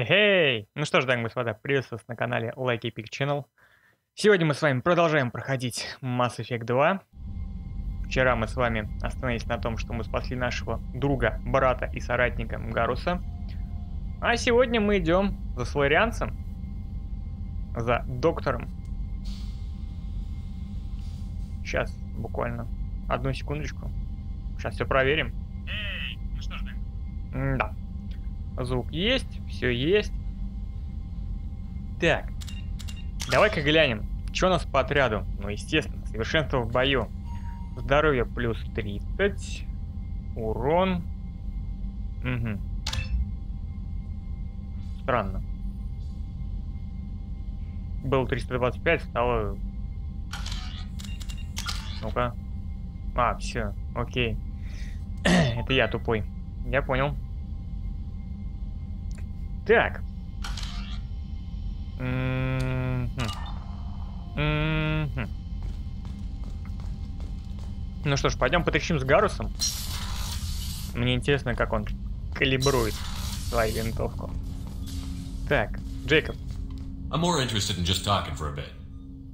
Эй! Ну что ж, дамы и господа, приветствую вас на канале Channel. Сегодня мы с вами продолжаем проходить Mass Effect 2. Вчера мы с вами остановились на том, что мы спасли нашего друга, брата и соратника Гаруса. А сегодня мы идем за сларианцем, за доктором. Сейчас, буквально, одну секундочку. Сейчас все проверим. Эй, ну что ж, да. Звук есть, все есть. Так, давай-ка глянем, что у нас по отряду. Ну, естественно, совершенство в бою. Здоровье плюс 30. Урон. Угу. Странно. Было 325, стало... Ну-ка. А, все, окей. Это я тупой. Я понял. Так. Ну что ж, пойдем потрещим с Гарусом. Мне интересно, как он калибрует свою винтовку. Так, Джейкоб. I'm more interested in just talking for a bit.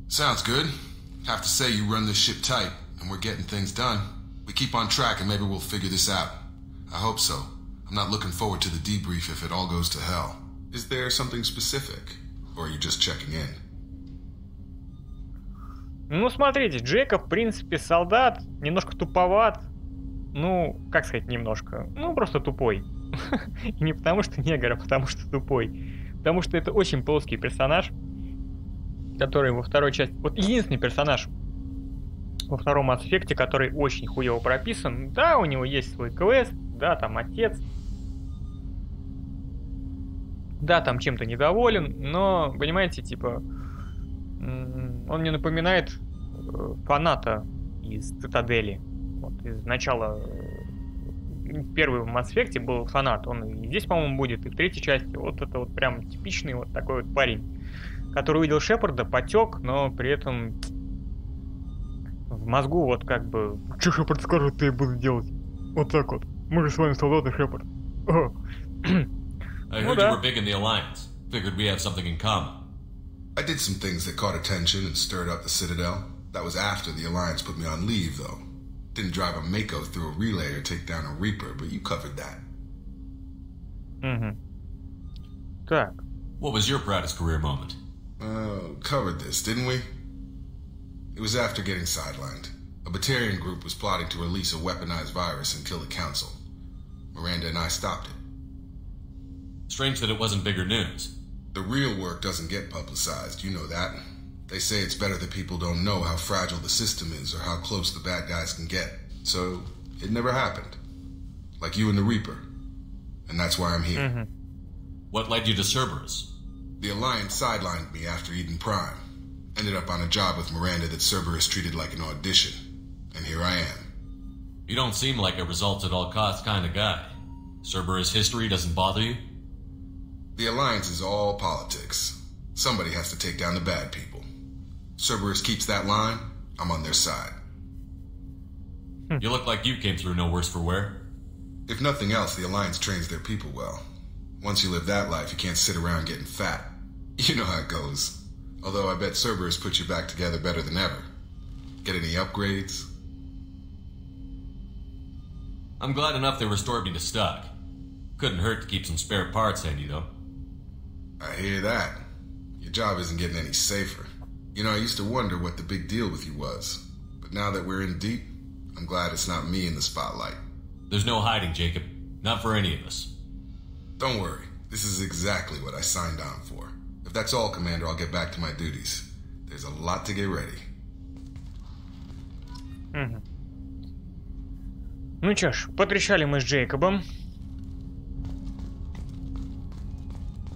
Sounds good. Have to say you run this ship tight, and we're getting things done. We keep on track and maybe we'll figure this out. I hope so. I'm not looking forward to the debrief if it all goes to hell. Is there something specific? Or are you just checking in? Ну, смотрите, Джейкоб, в принципе, солдат, немножко туповат. Ну, как сказать, немножко. Ну, просто тупой. И не потому что негр, а потому что тупой. Потому что это очень плоский персонаж, который во второй части... Вот единственный персонаж во втором Mass Effect, который очень хуево прописан. Да, у него есть свой квест, да, там отец. Да, там чем-то недоволен, но, понимаете, типа, он мне напоминает фаната из Цитадели. Вот, из начала, первый в Mass Effect был фанат, он и здесь, по-моему, будет, и в третьей части. Вот это вот прям типичный вот такой вот парень, который увидел Шепарда, потек, но при этом в мозгу вот как бы, что Шепард скажет, то и буду делать. Вот так вот. Мы же с вами солдаты, Шепард. I heard you were big in the Alliance. Figured we have something in common. I did some things that caught attention and stirred up the Citadel. That was after the Alliance put me on leave, though. Didn't drive a Mako through a relay or take down a Reaper, but you covered that. Mm-hmm. Так. What was your proudest career moment? Covered this, didn't we? It was after getting sidelined. A Batarian group was plotting to release a weaponized virus and kill the Council. Miranda and I stopped it. Strange that it wasn't bigger news. The real work doesn't get publicized, you know that. They say it's better that people don't know how fragile the system is or how close the bad guys can get. So, it never happened. Like you and the Reaper. And that's why I'm here. Mm-hmm. What led you to Cerberus? The Alliance sidelined me after Eden Prime. Ended up on a job with Miranda that Cerberus treated like an audition. And here I am. You don't seem like a results-at-all-costs kind of guy. Cerberus history doesn't bother you? The Alliance is all politics. Somebody has to take down the bad people. Cerberus keeps that line, I'm on their side. You look like you came through no worse for wear. If nothing else, the Alliance trains their people well. Once you live that life, you can't sit around getting fat. You know how it goes. Although I bet Cerberus puts you back together better than ever. Get any upgrades? I'm glad enough they restored me to stock. Couldn't hurt to keep some spare parts handy, though. I hear that. Your job isn't getting any safer. You know, I used to wonder what the big deal with you was. But now that we're in deep, I'm glad it's not me in the spotlight. There's no hiding, Jacob. Not for any of us. Don't worry. This is exactly what I signed on for. If that's all, Commander, I'll get back to my duties. There's a lot to get ready. Угу. Ну чё ж, потрещали мы с Джейкобом.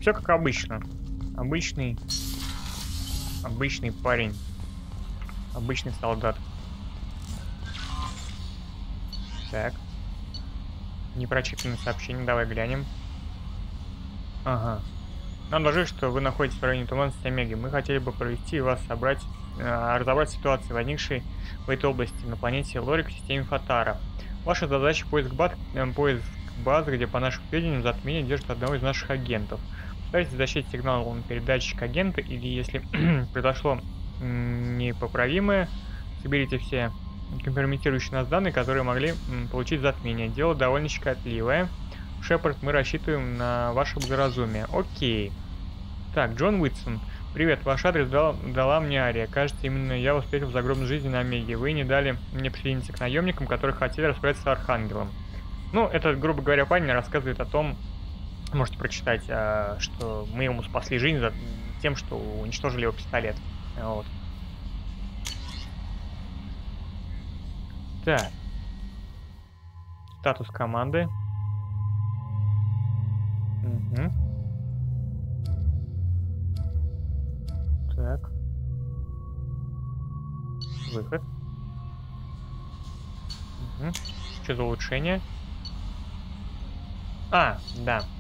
Все как обычно. Обычный парень. Обычный солдат. Так. Непрочитанное сообщение, давай глянем. Ага. Нам доложили, что вы находитесь в районе туманности Омеги. Мы хотели бы провести и вас разобрать ситуацию, возникшей в этой области на планете Лорик в системе Фатара. Ваша задача поиск базы, где, по нашим сведениям, затмение держит одного из наших агентов. Пытайтесь защитить сигнал на передатчик агента, или если произошло непоправимое, соберите все компрометирующие нас данные, которые могли получить затмение. Дело довольно щекотливое. Шепард, мы рассчитываем на ваше благоразумие. Окей. Так, Джон Уитсон. Привет, ваш адрес дала мне Ария. Кажется, именно я вас встретил в загробной жизни на Омеге. Вы не дали мне присоединиться к наемникам, которые хотели расправиться с Архангелом. Ну, это, грубо говоря, парень рассказывает о том, можете прочитать, что мы ему спасли жизнь за тем, что уничтожили его пистолет. Вот. Так. Статус команды. Угу. Так. Выход. Угу. Что за улучшение? Да,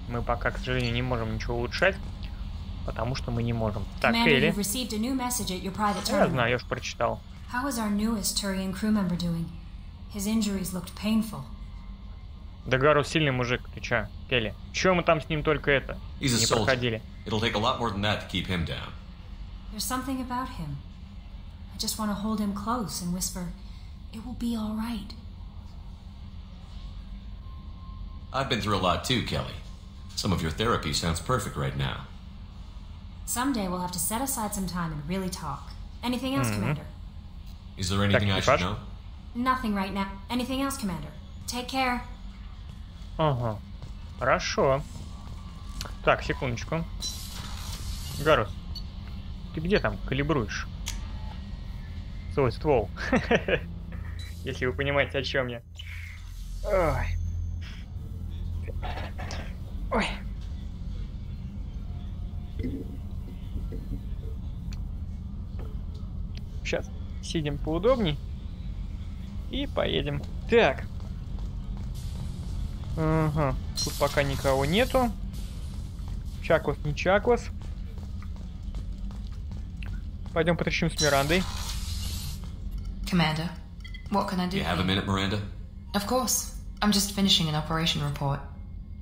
мы пока, к сожалению, не можем ничего улучшать, потому что мы не можем. Так, Элли. Я знаю, я уж прочитал. How is our newest Turian crew member doing? His injuries looked painful. Да Гарус сильный мужик, ты чё, Келли? Чё мы там с ним только это не проходили? It'll take a lot more than that to keep him down. There's something about him. I just want to hold him close and whisper, it will be all right. I've been through a lot too, Kelly. Some of your therapy sounds perfect right now. Someday we'll have to set aside some time and really talk. Anything else, Commander? Is there anything I should know? Nothing right now. Anything else, Commander? Take care. Ага. Хорошо. Так, секундочку. Гарус, ты где там калибруешь свой ствол? Если вы понимаете, о чем я. Ой. Ой. Сейчас сидим поудобней и поедем. Так. Ага. Тут пока никого нету. Чаклас не Чаклас. Пойдем потрещим с Мирандой. Commander, what can I do? You have a minute, Miranda? Of course. I'm just finishing an operation report.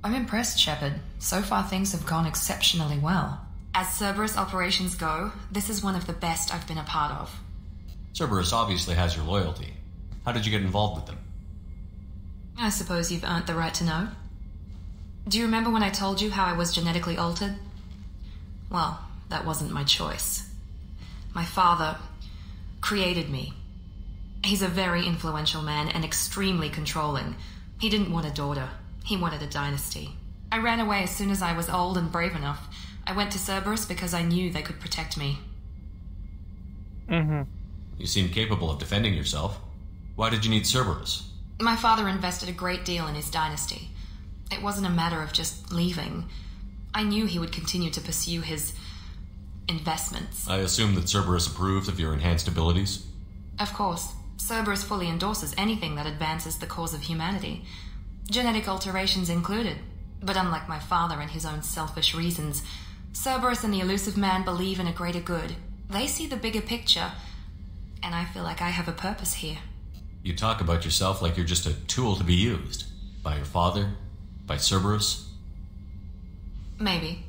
I'm impressed, Shepard. So far things have gone exceptionally well. As Cerberus operations go, this is one of the best I've been a part of. Cerberus obviously has your loyalty. How did you get involved with them? I suppose you've earned the right to know. Do you remember when I told you how I was genetically altered? Well, that wasn't my choice. My father created me. He's a very influential man and extremely controlling. He didn't want a daughter. He wanted a dynasty. I ran away as soon as I was old and brave enough. I went to Cerberus because I knew they could protect me. Mm-hmm. You seem capable of defending yourself. Why did you need Cerberus? My father invested a great deal in his dynasty. It wasn't a matter of just leaving. I knew he would continue to pursue his investments. I assume that Cerberus approved of your enhanced abilities? Of course. Cerberus fully endorses anything that advances the cause of humanity. Genetic alterations included. But unlike my father and his own selfish reasons, Cerberus and the Elusive Man believe in a greater good. They see the bigger picture, and I feel like I have a purpose here. You talk about yourself like you're just a tool to be used. By your father? By Cerberus? Maybe.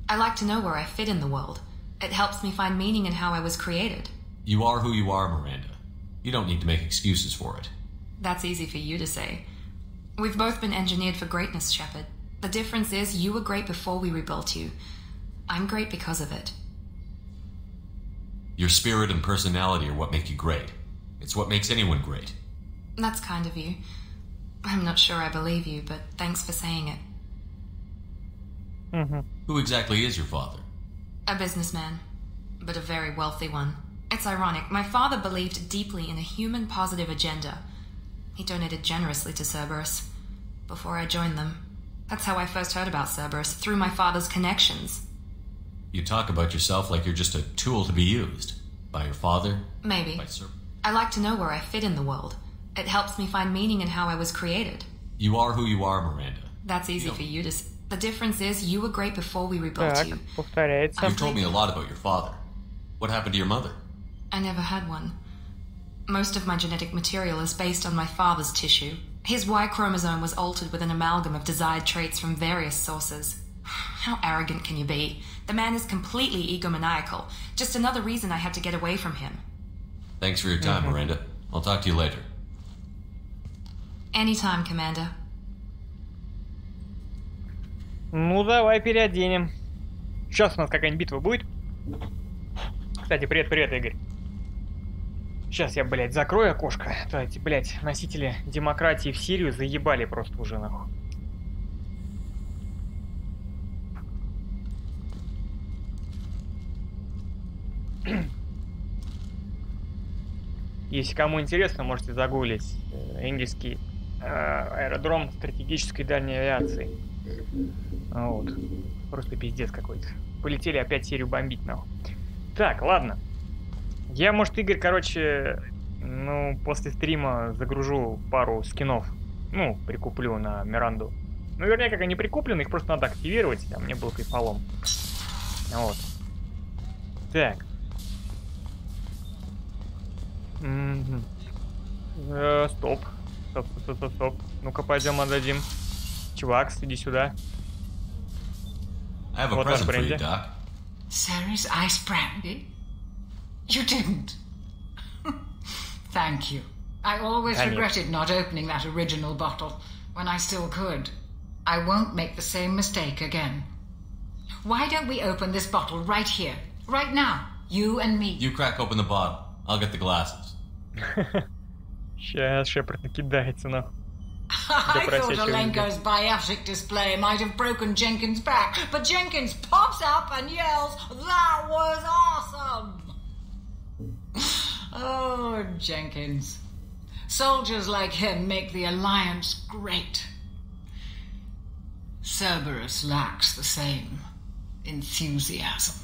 I like to know where I fit in the world. It helps me find meaning in how I was created. You are who you are, Miranda. You don't need to make excuses for it. That's easy for you to say. We've both been engineered for greatness, Shepard. The difference is you were great before we rebuilt you. I'm great because of it. Your spirit and personality are what make you great. It's what makes anyone great. That's kind of you. I'm not sure I believe you, but thanks for saying it. Mm-hmm. Who exactly is your father? A businessman, but a very wealthy one. It's ironic. My father believed deeply in a human-positive agenda. He donated generously to Cerberus before I joined them. That's how I first heard about Cerberus, through my father's connections. You talk about yourself like you're just a tool to be used. By your father? Maybe. By Cerberus? I like to know where I fit in the world. It helps me find meaning in how I was created. You are who you are, Miranda. That's easy for you to say. The difference is you were great before we rebuilt Так, you. повторяется. You've told me a lot about your father. What happened to your mother? I never had one. Most of my genetic material is based on my father's tissue. His Y chromosome was altered with an amalgam of desired traits from various sources. How arrogant can you be? The man is completely egomaniacal. Just another reason I had to get away from him. Thanks for your time, Miranda. I'll talk to you later. Anytime, Commander. Ну, давай переоденем. Сейчас у нас какая-нибудь битва будет. Кстати, привет, Игорь. Сейчас я, блядь, закрою окошко. То эти, блядь, носители демократии в Сирию заебали просто уже, нахуй. Если кому интересно, можете загуглить английский аэродром стратегической дальней авиации. Вот. Просто пиздец какой-то. Полетели опять Сирию бомбить, нахуй. Так, ладно. Я, может, Игорь, короче, ну, после стрима загружу пару скинов. Ну, прикуплю на Миранду. Ну, вернее, как они прикуплены, их просто надо активировать, а мне был кайфолом. Вот. Так. Стоп. Стоп. Ну-ка, пойдем отдадим. Чувак, иди сюда. I have a present for you, Doc. Sarah's ice brandy? You didn't? Thank you. I always regretted not opening that original bottle when I still could. I won't make the same mistake again. Why don't we open this bottle right here, right now? You and me. You crack open the bottle. I'll get the glasses. Сейчас Шепард накидается, нахуй. I thought Alenko's biotic display might have broken Jenkins' back, but Jenkins pops up and yells, "That was awesome!" Oh, Jenkins. Soldiers like him make the Alliance great. Cerberus lacks the same enthusiasm.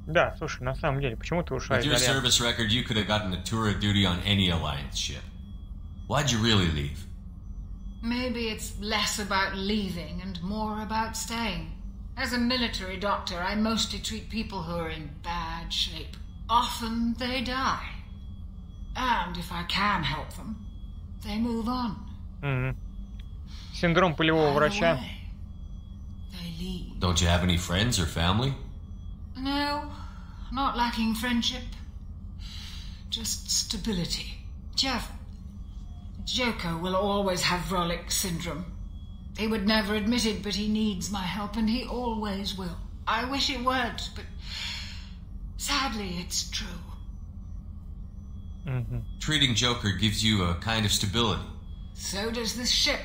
Да, слушай, на самом деле, почему ты ушла из With your Альянса? service record, you could have gotten a tour of duty on any Alliance ship. Why'd you really leave? Maybe it's less about leaving and more about staying. As a military doctor, I mostly treat people who are in bad shape. Often they die. And if I can help them, they move on. Синдром полевого врача. They leave. Don't you have any friends or family? No, not lacking friendship. Just stability. Joko will always have Vrolic syndrome. He would never admit it, but he needs my help, and he always will. I wish it weren't, but sadly it's true. Treating Joker gives you a kind of stability. So does this ship,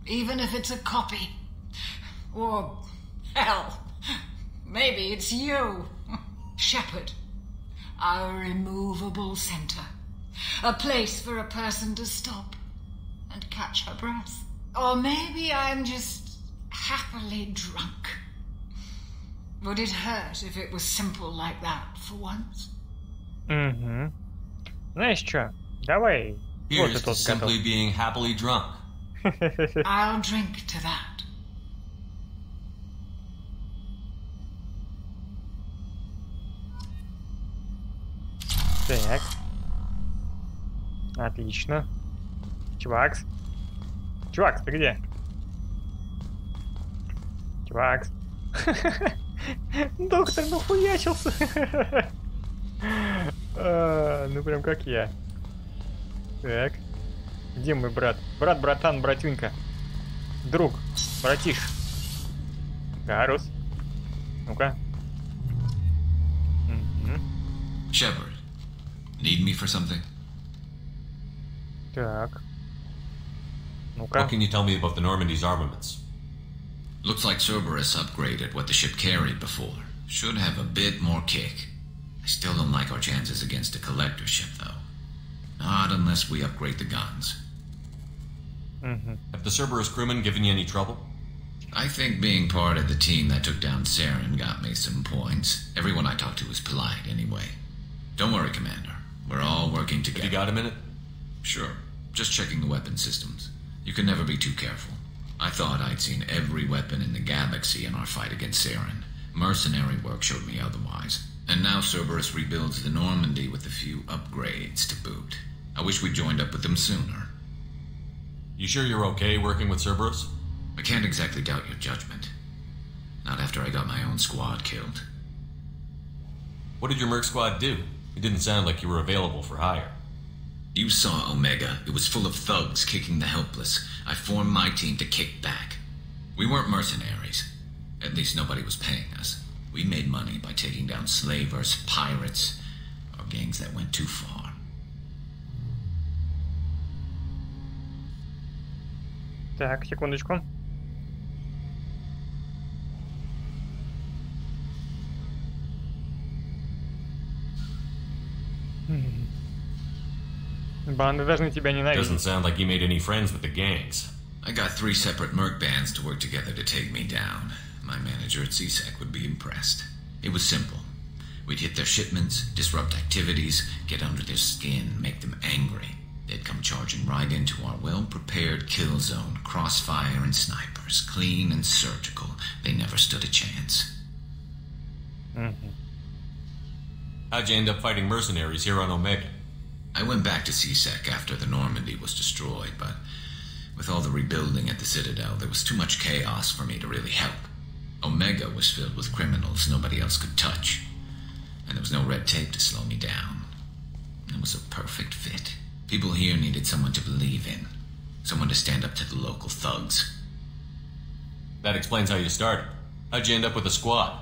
even if it's a copy. Or, hell, maybe it's you, Shepard. Our immovable center. A place for a person to stop and catch her breath. Or maybe I'm just happily drunk. Would it hurt if it was simple like that for once? Знаешь что? Давай. Вот Here's и to тот готов. simply being happily drunk. I'll drink to that. Так. Отлично. Чувакс, ты где? Чувакс. Доктор нахуячился. Ну прям как я. Так. Где мой брат? Брат, братан, братюнька. Друг, братиш. Гарус. Ну-ка. Shepard, need me for something? Так. Ну-ка. What can you tell me about the Normandy's armaments? Looks like Cerberus upgraded what the ship carried before. Should have a bit more kick. I still don't like our chances against a collector ship, though. Not unless we upgrade the guns. Have the Cerberus crewmen given you any trouble? I think being part of the team that took down Saren got me some points. Everyone I talked to was polite, anyway. Don't worry, Commander. We're all working together. You got a minute? Sure. Just checking the weapon systems. You can never be too careful. I thought I'd seen every weapon in the galaxy in our fight against Saren. Mercenary work showed me otherwise. And now Cerberus rebuilds the Normandy with a few upgrades to boot. I wish we'd joined up with them sooner. You sure you're okay working with Cerberus? I can't exactly doubt your judgment. Not after I got my own squad killed. What did your merc squad do? It didn't sound like you were available for hire. You saw Omega. It was full of thugs kicking the helpless. I formed my team to kick back. We weren't mercenaries. At least nobody was paying us. We made money by taking down slavers, pirates, or gangs that went too far. Так, секундочку. Банды должны тебя ненавидеть. Doesn't sound like you made any friends with the gangs. I got 3 separate merc bands to work together to take me down. My manager at CSEC would be impressed. It was simple. We'd hit their shipments, disrupt activities, get under their skin, make them angry. They'd come charging right into our well-prepared kill zone, crossfire and snipers, clean and surgical. They never stood a chance. How'd you end up fighting mercenaries here on Omega? I went back to CSEC after the Normandy was destroyed, but with all the rebuilding at the Citadel, there was too much chaos for me to really help. Omega was filled with criminals nobody else could touch, and there was no red tape to slow me down. It was a perfect fit. People here needed someone to believe in, someone to stand up to the local thugs. That explains how you started. How'd you end up with a squad?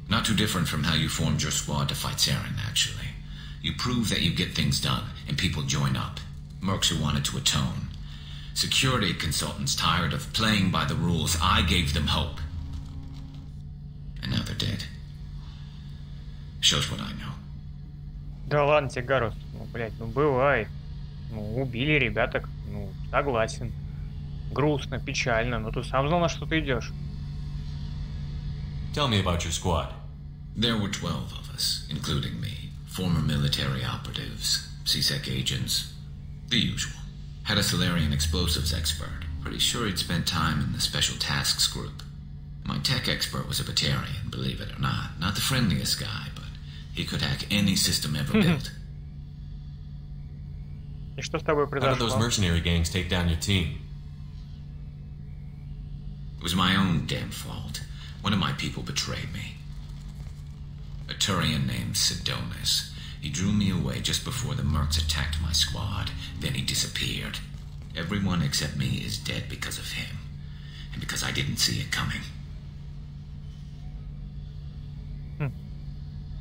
Not too different from how you formed your squad to fight Saren, actually. You prove that you get things done, and people join up. Mercs who wanted to atone. Security consultants tired of playing by the rules. I gave them hope. And now they're dead. Shows what I know. Да ладно тебе, Гарус. Ну, блядь, ну бывает. Ну, убили ребяток. Ну, согласен. Грустно, печально, но ты сам знал, на что ты идешь. Tell me about your squad. There were 12 of us, including me. Former military operatives, CSEC agents, the usual. Had a Solarian explosives expert. Pretty sure he'd spent time in the Special Tasks group. My tech expert was a Batarian, believe it or not. Not the friendliest guy, but he could hack any system ever built. И что с тобой How did those произошло? mercenary gangs take down your team? It was my own damn fault. One of my people betrayed me. A Turian named Sidonis. He drew me away just before the mercs attacked my squad. Then he disappeared. Everyone except me is dead because of him. And because I didn't see it coming.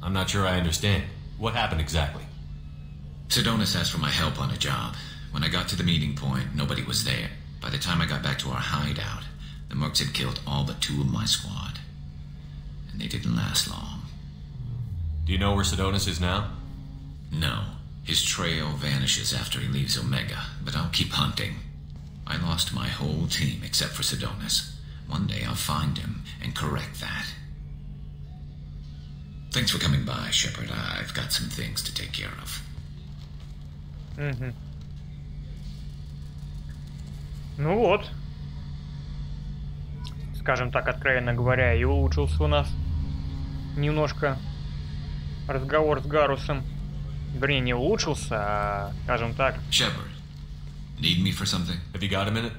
I'm not sure I understand. What happened exactly? Sidonis asked for my help on a job. When I got to the meeting point, nobody was there. By the time I got back to our hideout, the mercs had killed all but 2 of my squad. And they didn't last long. Do you know where Sidonis is now? No. His trail vanishes after he leaves Omega, but I'll keep hunting. I lost my whole team except for Sidonis. One day I'll find him and correct that. Thanks for coming by, Shepard. I've got some things to take care of. Ну вот. Скажем так, откровенно говоря, и улучшился у нас немножко разговор с Гарусом. Вернее, не улучшился, а, скажем так... Shepard, need me for something? Have you got a minute?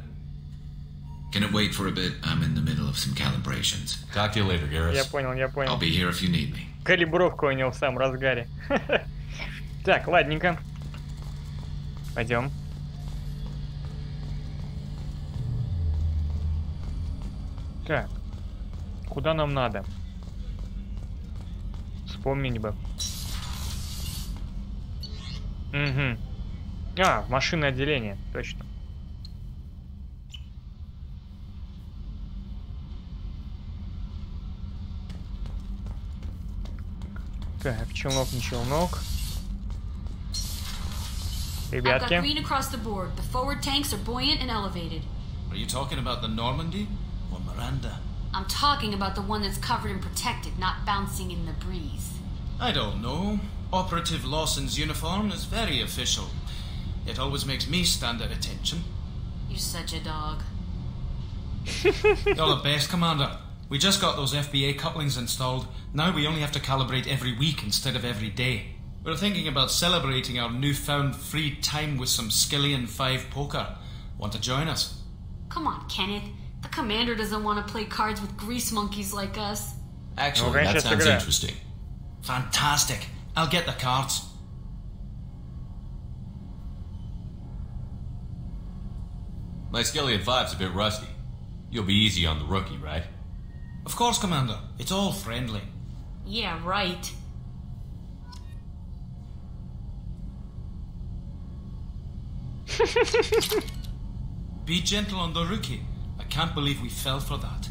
Can it wait for a bit? I'm in the middle of some calibrations. Talk to you later, Garrus. Я понял, я понял. I'll be here if you need me. Калибровка у него в самом разгаре. Так, ладненько. Пойдем. Так. Куда нам надо? Вспомнить бы. Угу. А, в машинное отделение. Точно. Так, челнок, не челнок. I've got Ребятки. green across the board. The forward tanks are buoyant and elevated. Are you talking about the Normandy or Miranda? I'm talking about the one that's covered and protected, not bouncing in the breeze. I don't know. Operative Lawson's uniform is very official. It always makes me stand at attention. You're such a dog. You're the best, Commander. We just got those FBA couplings installed. Now we only have to calibrate every week instead of every day. We're thinking about celebrating our newfound free time with some Skillian 5 poker. Want to join us? Come on, Kenneth. The commander doesn't want to play cards with grease monkeys like us. Actually, that sounds interesting. Fantastic. I'll get the cards. My Skillion 5's a bit rusty. You'll be easy on the rookie, right? Of course, Commander. It's all friendly. Yeah, right. Be gentle on the rookie. I can't believe we fell for that.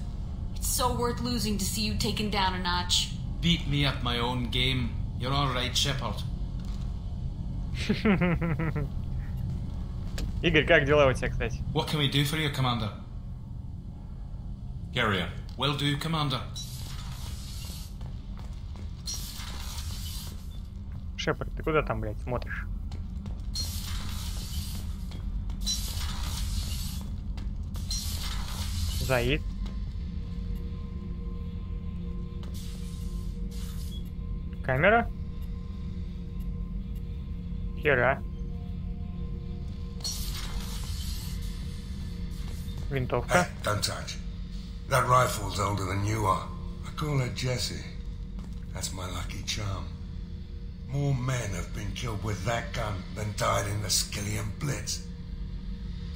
It's so worth losing to see you taken down a notch. Beat me at my own game. You're all right, Shepard. Игорь, как дела у тебя, кстати? What can we do for you, Commander? Carry on. Will do, Commander. Шепард, ты куда там, блядь, смотришь? Заид. Камера. Хера. Винтовка. Hey, don't touch. That rifle's older than you are. I call her Jessie. That's my lucky charm. More men have been killed with that gun than died in the Skillion Blitz.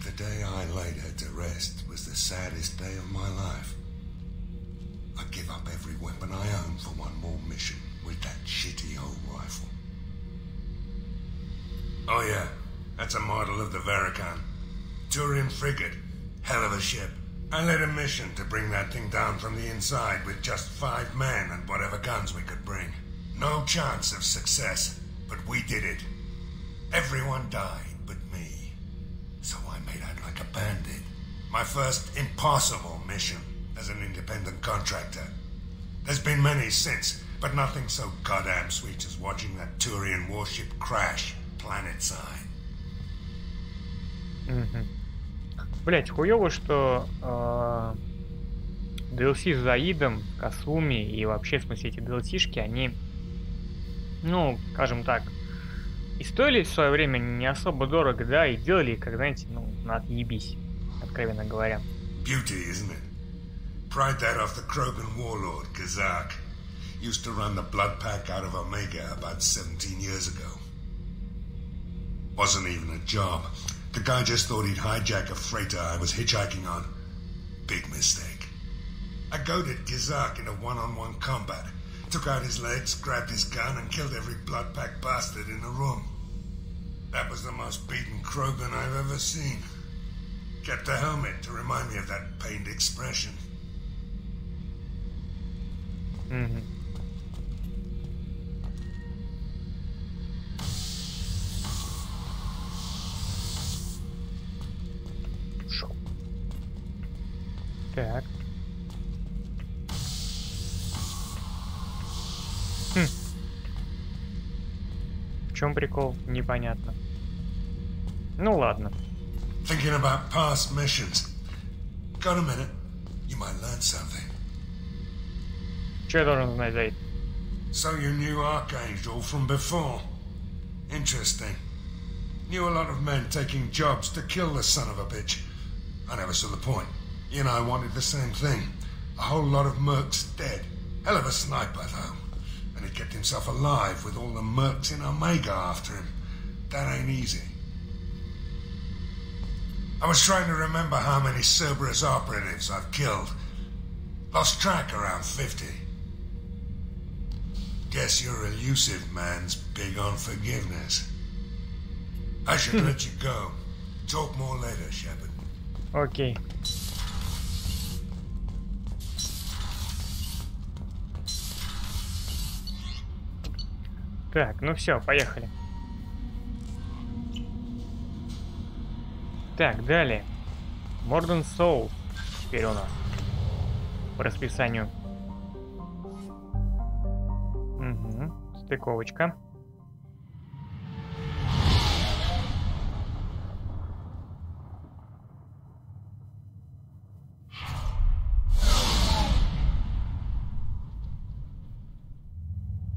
The day I laid her to rest was the saddest day of my life. I give up every weapon I own for one more mission with that shitty old rifle. Oh yeah, that's a model of the Verican. Turian frigate. Hell of a ship. I led a mission to bring that thing down from the inside with just 5 men and whatever guns we could bring. No chance of success, but we did it. Everyone died but me. So I made out like a bandit. My first impossible mission as an independent contractor. There's been many since, but nothing so goddamn sweet as watching that Turian warship crash planet-side. Блять, хуёво, что DLC с Заидом, Касуми и вообще, в смысле, эти DLC-шки, они, ну, скажем так, и стоили в свое время не особо дорого, да, и делали их, как, знаете, ну, на отъебись, откровенно говоря. Beauty, isn't it? Pried that off the Krogan warlord, Kazak. Used to run the blood pack out of Omega about 17 years ago. Wasn't even a job. The guy just thought he'd hijack a freighter I was hitchhiking on. Big mistake. I goaded Kazak into one-on-one combat. Took out his legs, grabbed his gun, and killed every blood pack bastard in the room. That was the most beaten Krogan I've ever seen. Kept a helmet to remind me of that pained expression. Так. В чем прикол? Непонятно. Ну ладно. Thinking about past missions. Got a minute? You might learn something. Что я должен знать, Заид? So you knew Archangel from before. Interesting. Knew a lot of men taking jobs to kill the son of a bitch. I never saw the point. You and I wanted the same thing. A whole lot of mercs dead. Hell of a sniper, though. And he kept himself alive with all the mercs in Omega after him. That ain't easy. I was trying to remember how many Cerberus operatives I've killed. Lost track around 50. Guess your elusive man's big on forgiveness. I should let you go. Talk more later, Shepard. Окей. Так, ну все, поехали. Так, далее. Morden Soul теперь у нас по расписанию. Угу. Стыковочка.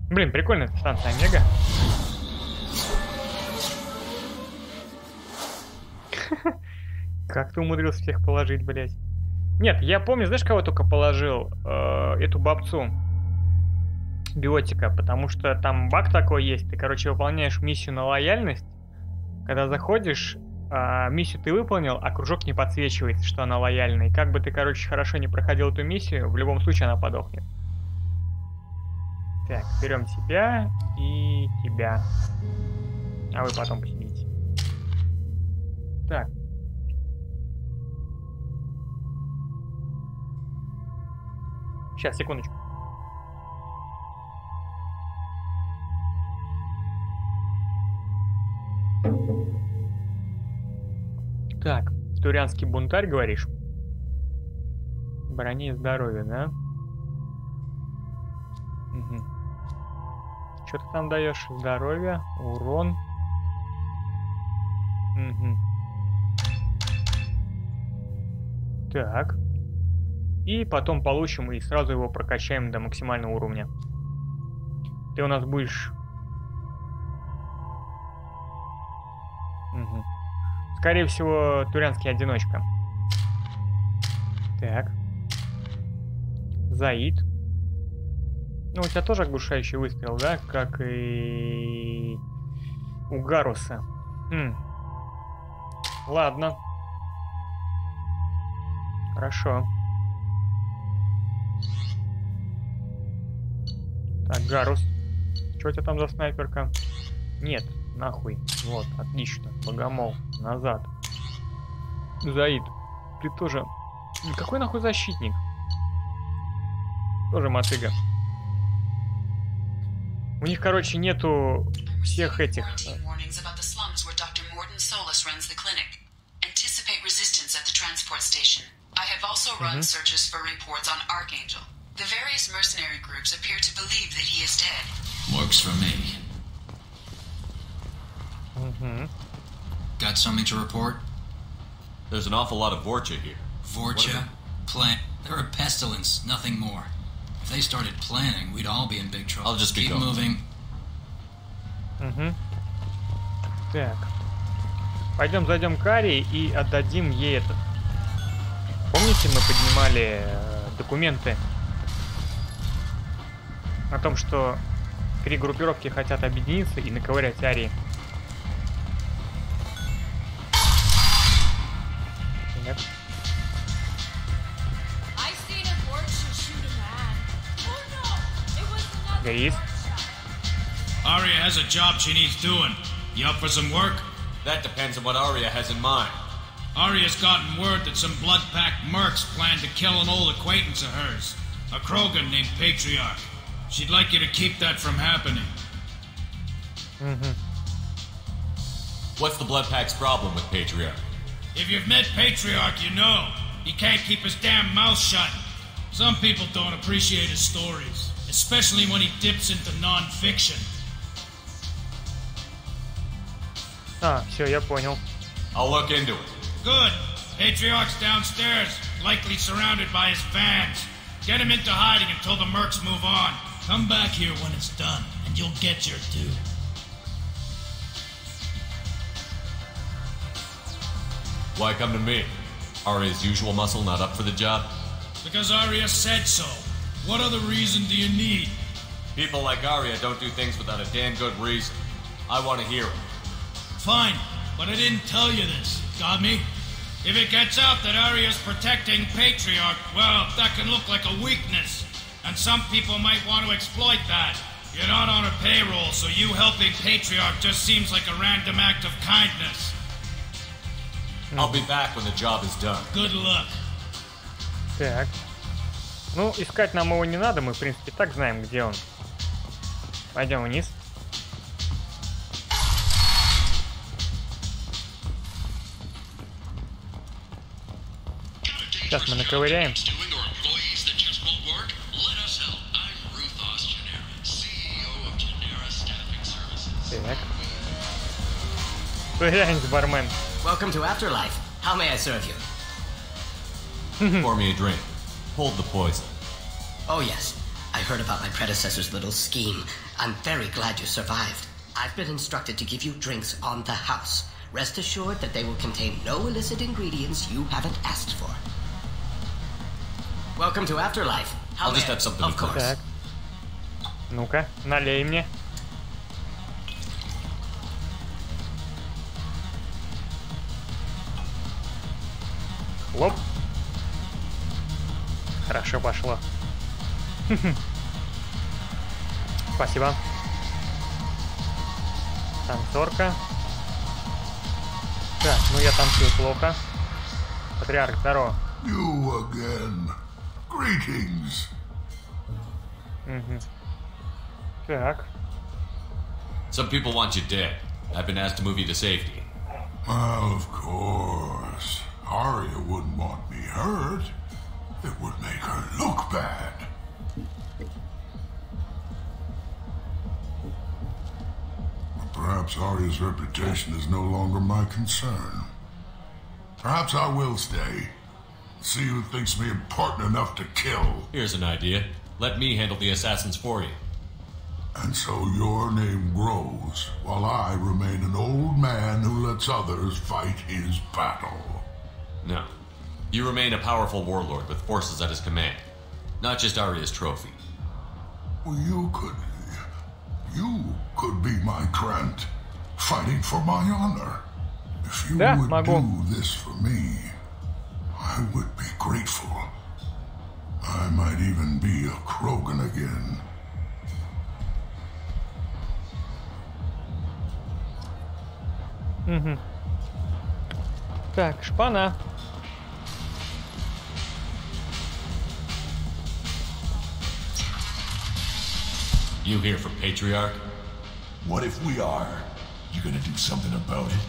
Блин, прикольная эта станция Омега. Как ты умудрился всех положить, блять? Нет, я помню, знаешь, кого только положил? Эту бабцу. Биотика, потому что там баг такой есть. Ты, короче, выполняешь миссию на лояльность. Когда заходишь, миссию ты выполнил, а кружок не подсвечивается, что она лояльна. И как бы ты, короче, хорошо не проходил эту миссию, в любом случае она подохнет. Так, берем тебя и тебя. А вы потом посидите. Так. Сейчас, секундочку. Так, турианский бунтарь, говоришь? Брони и здоровье, да? Угу. Что ты там даешь? Здоровье, урон. Угу. Так. И потом получим и сразу его прокачаем до максимального уровня. Ты у нас будешь... Угу. Скорее всего, турианский одиночка. Так. Заид. Ну, у тебя тоже оглушающий выстрел, да? Как и у Гаруса. Ладно. Хорошо. Так, Гарус. Что у тебя там за снайперка? Нет, нахуй. Вот, отлично. Богомол. Назад. Заид. Ты тоже... Какой нахуй защитник? Тоже мотыга. У них, короче, нету всех этих... The various mercenary groups appear to believe that he is dead. Works for me. Got something to report? There's an awful lot of Vorcha here. Vorcha? Plant. They're a pestilence, nothing more. If they started planning, we'd all be in big trouble. I'll just keep moving. Так. Пойдем зайдем к Арии и отдадим ей этот. Помните, мы поднимали документы о том, что 3 группировки хотят объединиться и наковырять Арии. Нет. Грис. Arya has a job she needs doing. You up for some work? That depends on what Arya has in mind. Arya's gotten word that some blood-packed mercs plan to kill an old acquaintance of hers, a Krogan named Patriarch. She'd like you to keep that from happening. What's the Bloodpack's problem with Patriarch? If you've met Patriarch, you know. He can't keep his damn mouth shut. Some people don't appreciate his stories, especially when he dips into non-fiction. Все, я понял. I'll look into it. Good. Patriarch's downstairs, likely surrounded by his fans. Get him into hiding until the mercs move on. Come back here when it's done, and you'll get your due. Why come to me? Arya's usual muscle not up for the job? Because Arya said so. What other reason do you need? People like Arya don't do things without a damn good reason. I want to hear it. Fine, but I didn't tell you this. Got me? If it gets out that Arya's protecting Patriarch, well, that can look like a weakness. And some people might want to exploit that. You're not on a payroll, so you helping Patriarch just seems like a random act of kindness. I'll be back when the job is done. Good luck. Так. Ну, искать нам его не надо, мы, в принципе, так знаем, где он. Пойдем вниз. Сейчас мы наковыряем. Так. Ковыряемся, бармен. Welcome to Afterlife. How may I serve you? Pour me a drink. Hold the poison. Oh yes, I heard about my predecessor's little scheme. I'm very glad you survived. I've been instructed to give you drinks on the house. Rest assured that they will contain no illicit ingredients you haven't asked for. Welcome to Afterlife. I'll just have something to Так. Ну-ка, налей мне. Лоп. Хорошо пошло. Спасибо. Танцорка. Так, ну я танцую плохо. Патриарх, здорово. You again. Greetings. Угу. Так. Some people want you dead. I've been asked to move you to safety. Well, of course. Arya wouldn't want me hurt. It would make her look bad. But perhaps Arya's reputation is no longer my concern. Perhaps I will stay. See who thinks me important enough to kill. Here's an idea. Let me handle the assassins for you. And so your name grows, while I remain an old man who lets others fight his battle. No. You remain a powerful warlord with forces at his command. Not just Arya's trophy. Well, you could be my Grant, fighting for my honor. If you would do this for me, I would be grateful. I might even be a Krogan again. Угу. Так, шпана. You here for Patriarch? What if we are? You gonna do something about it?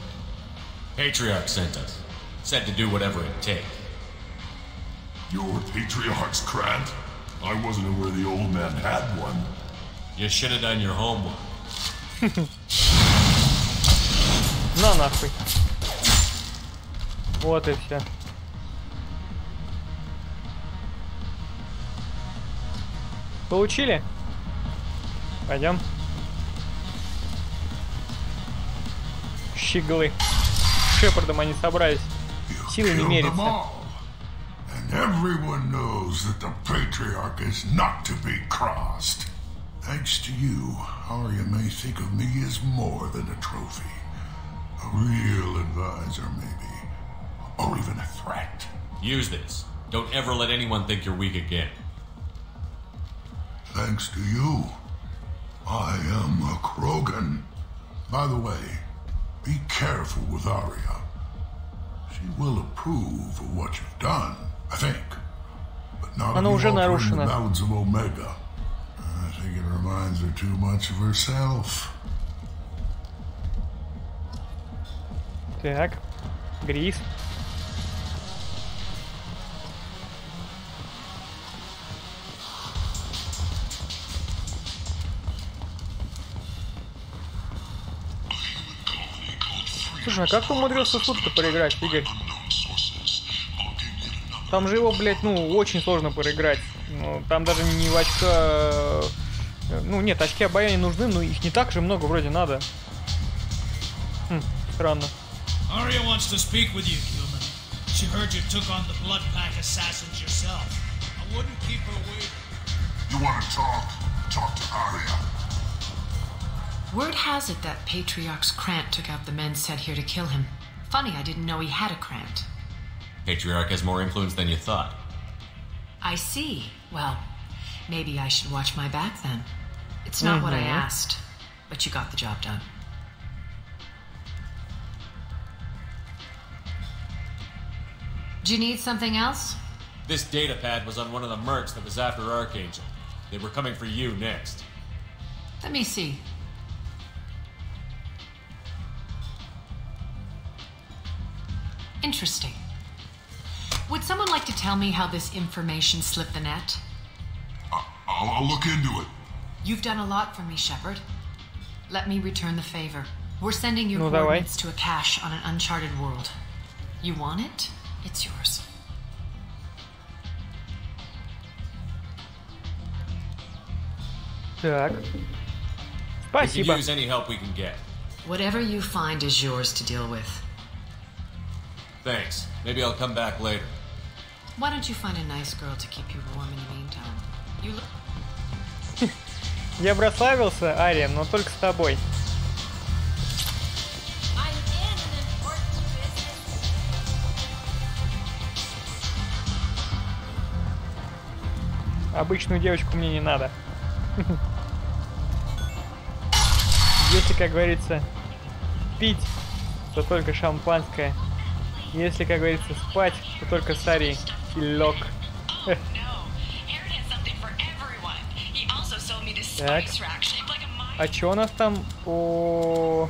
Patriarch sent us. Said to do whatever it takes. Your Patriarch's Grant? I wasn't aware the old man had one. You should have done your homework. На нахуй. Вот и все. Получили? Пойдем. Щеглы. Шепардом они собрались. Силы не мерятся. And everyone knows that the Patriarch is not to be crossed. Thanks to you, Arya may think of me as more than a trophy. A real advisor, maybe. Or even a threat. Use this. Don't ever let anyone think you're weak again. Thanks to you, I am a Krogan. By the way, be careful with Arya. She will approve of what you've done, I think. But not of you altering the balance of Omega. I think it reminds her too much of herself. Так, Грис. Слушай, а как ты умудрился сутки проиграть, Игорь? Там же его, блядь, ну, очень сложно проиграть. Ну, там даже не в очка... Ну, нет, очки обаяния нужны, но их не так же много вроде надо. Странно. Arya wants to speak with you, human. She heard you took on the blood pack assassins yourself. I wouldn't keep her waiting. You want to talk? Talk to Arya. Word has it that Patriarch's Krant took out the men sent here to kill him. Funny, I didn't know he had a Krant. Patriarch has more influence than you thought. I see. Well, maybe I should watch my back then. It's not what I asked, but you got the job done. Do you need something else? This data pad was on one of the mercs that was after Archangel. They were coming for you next. Let me see. Interesting. Would someone like to tell me how this information slipped the net? I'll look into it. You've done a lot for me, Shepard. Let me return the favor. We're sending your coordinates to a cache on an uncharted world. You want it? It's yours. Так. Спасибо. We can use any help we can get. Whatever you find is yours to deal with. Thanks. Maybe I'll come back later. Why don't you find a nice girl to keep you warm in the meantime? You look... Я бы расслабился, Ария, но только с тобой. Обычную девочку мне не надо. Если, как говорится, пить, то только шампанское. Если, как говорится, спать, то только с Арией килек. Так. А чё у нас там по...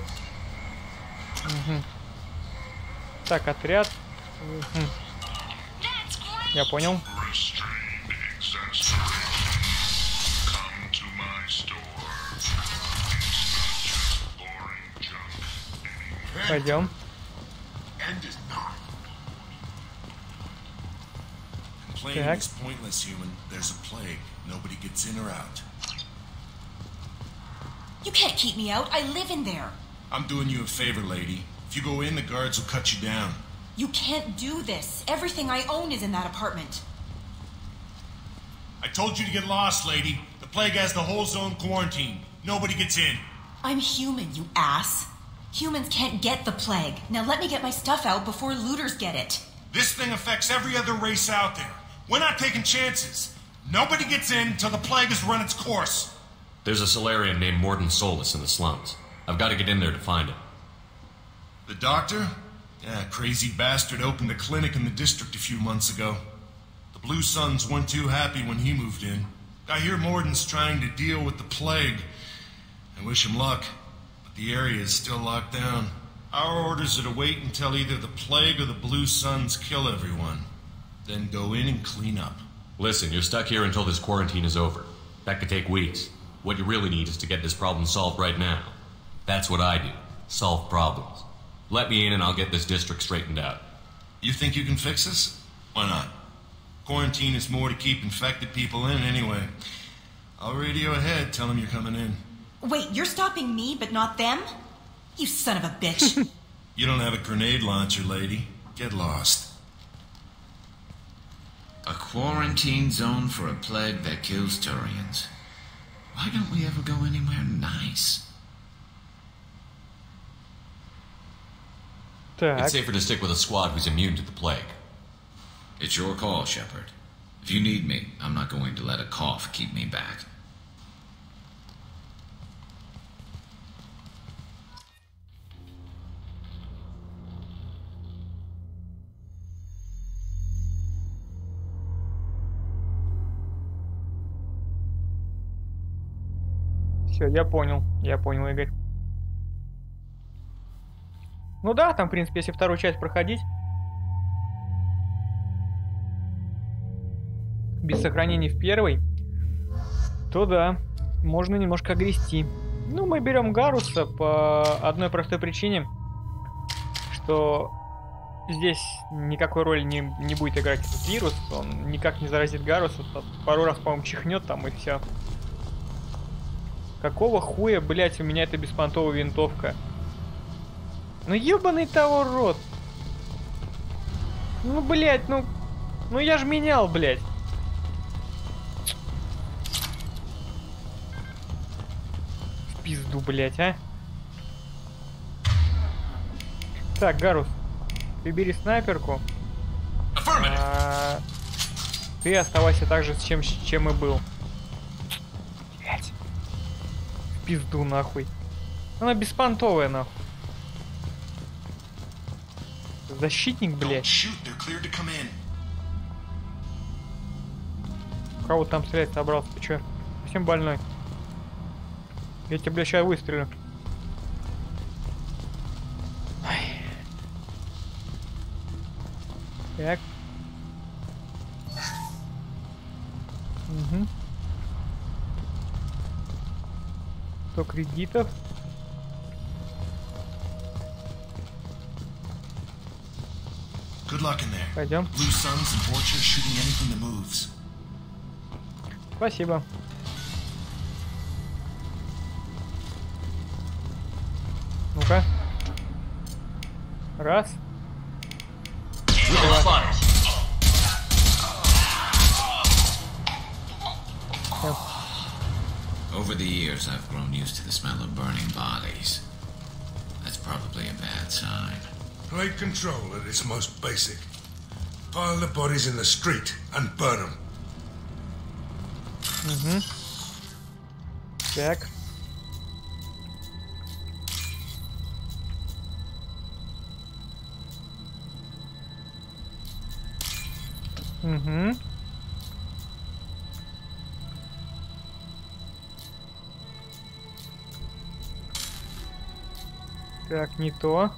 Угу. Так, отряд. Угу. Я понял. Пойдем. Complaining is pointless, human. There's a plague. Nobody gets in or out. You can't keep me out. I live in there. I'm doing you a favor, lady. If you go in, the guards will cut you down. You can't do this. Everything I own is in that apartment. I told you to get lost, lady. The plague has the whole zone quarantined. Nobody gets in. I'm human, you ass. Humans can't get the plague. Now let me get my stuff out before looters get it. This thing affects every other race out there. We're not taking chances. Nobody gets in until the plague has run its course. There's a Solarian named Morden Solus in the slums. I've got to get in there to find him. The doctor? Yeah, crazy bastard opened a clinic in the district a few months ago. The Blue Suns weren't too happy when he moved in. I hear Morden's trying to deal with the plague. I wish him luck, but the area is still locked down. Our orders are to wait until either the plague or the Blue Suns kill everyone. Then go in and clean up. Listen, you're stuck here until this quarantine is over. That could take weeks. What you really need is to get this problem solved right now. That's what I do. Solve problems. Let me in and I'll get this district straightened out. You think you can fix this? Why not? Quarantine is more to keep infected people in anyway. I'll radio ahead, tell them you're coming in. Wait, you're stopping me, but not them? You son of a bitch. You don't have a grenade launcher, lady. Get lost. A quarantine zone for a plague that kills Turians. Why don't we ever go anywhere nice? It's safer to stick with a squad who's immune to the plague. It's your call, Shepard. If you need me, I'm not going to let a cough keep me back. Все, я понял, Игорь. Ну да, там, в принципе, если вторую часть проходить без сохранений в первой, то да, можно немножко огрести. Ну, мы берем Гаруса по одной простой причине, что здесь никакой роли не будет играть этот вирус, он никак не заразит Гаруса, пару раз, по-моему, чихнет там и все. Какого хуя, блять, у меня эта беспонтовая винтовка? Ну ебаный того рот. Ну, блять, ну я ж менял, блять. В пизду, блять, а. Так, Гарус, ты бери снайперку. Ты оставайся так же, чем и был. Блять. В пизду, нахуй. Она беспонтовая, нахуй. Защитник, блядь. Кого там стрелять собрался? Ты чё? Совсем больной. Я тебя, блядь, сейчас выстрелю. Ай. Так. Угу. 100 кредитов. Good luck in there. Пойдем. Blue Suns and Vulture shooting anything that moves. Спасибо. Ну-ка. Раз. Отлично. Over the years, I've grown used to the smell of burning bodies. That's probably a bad sign. Plague control at its most basic. Pile the bodies in the street and burn them. Угу. Так. Угу. Так, не то.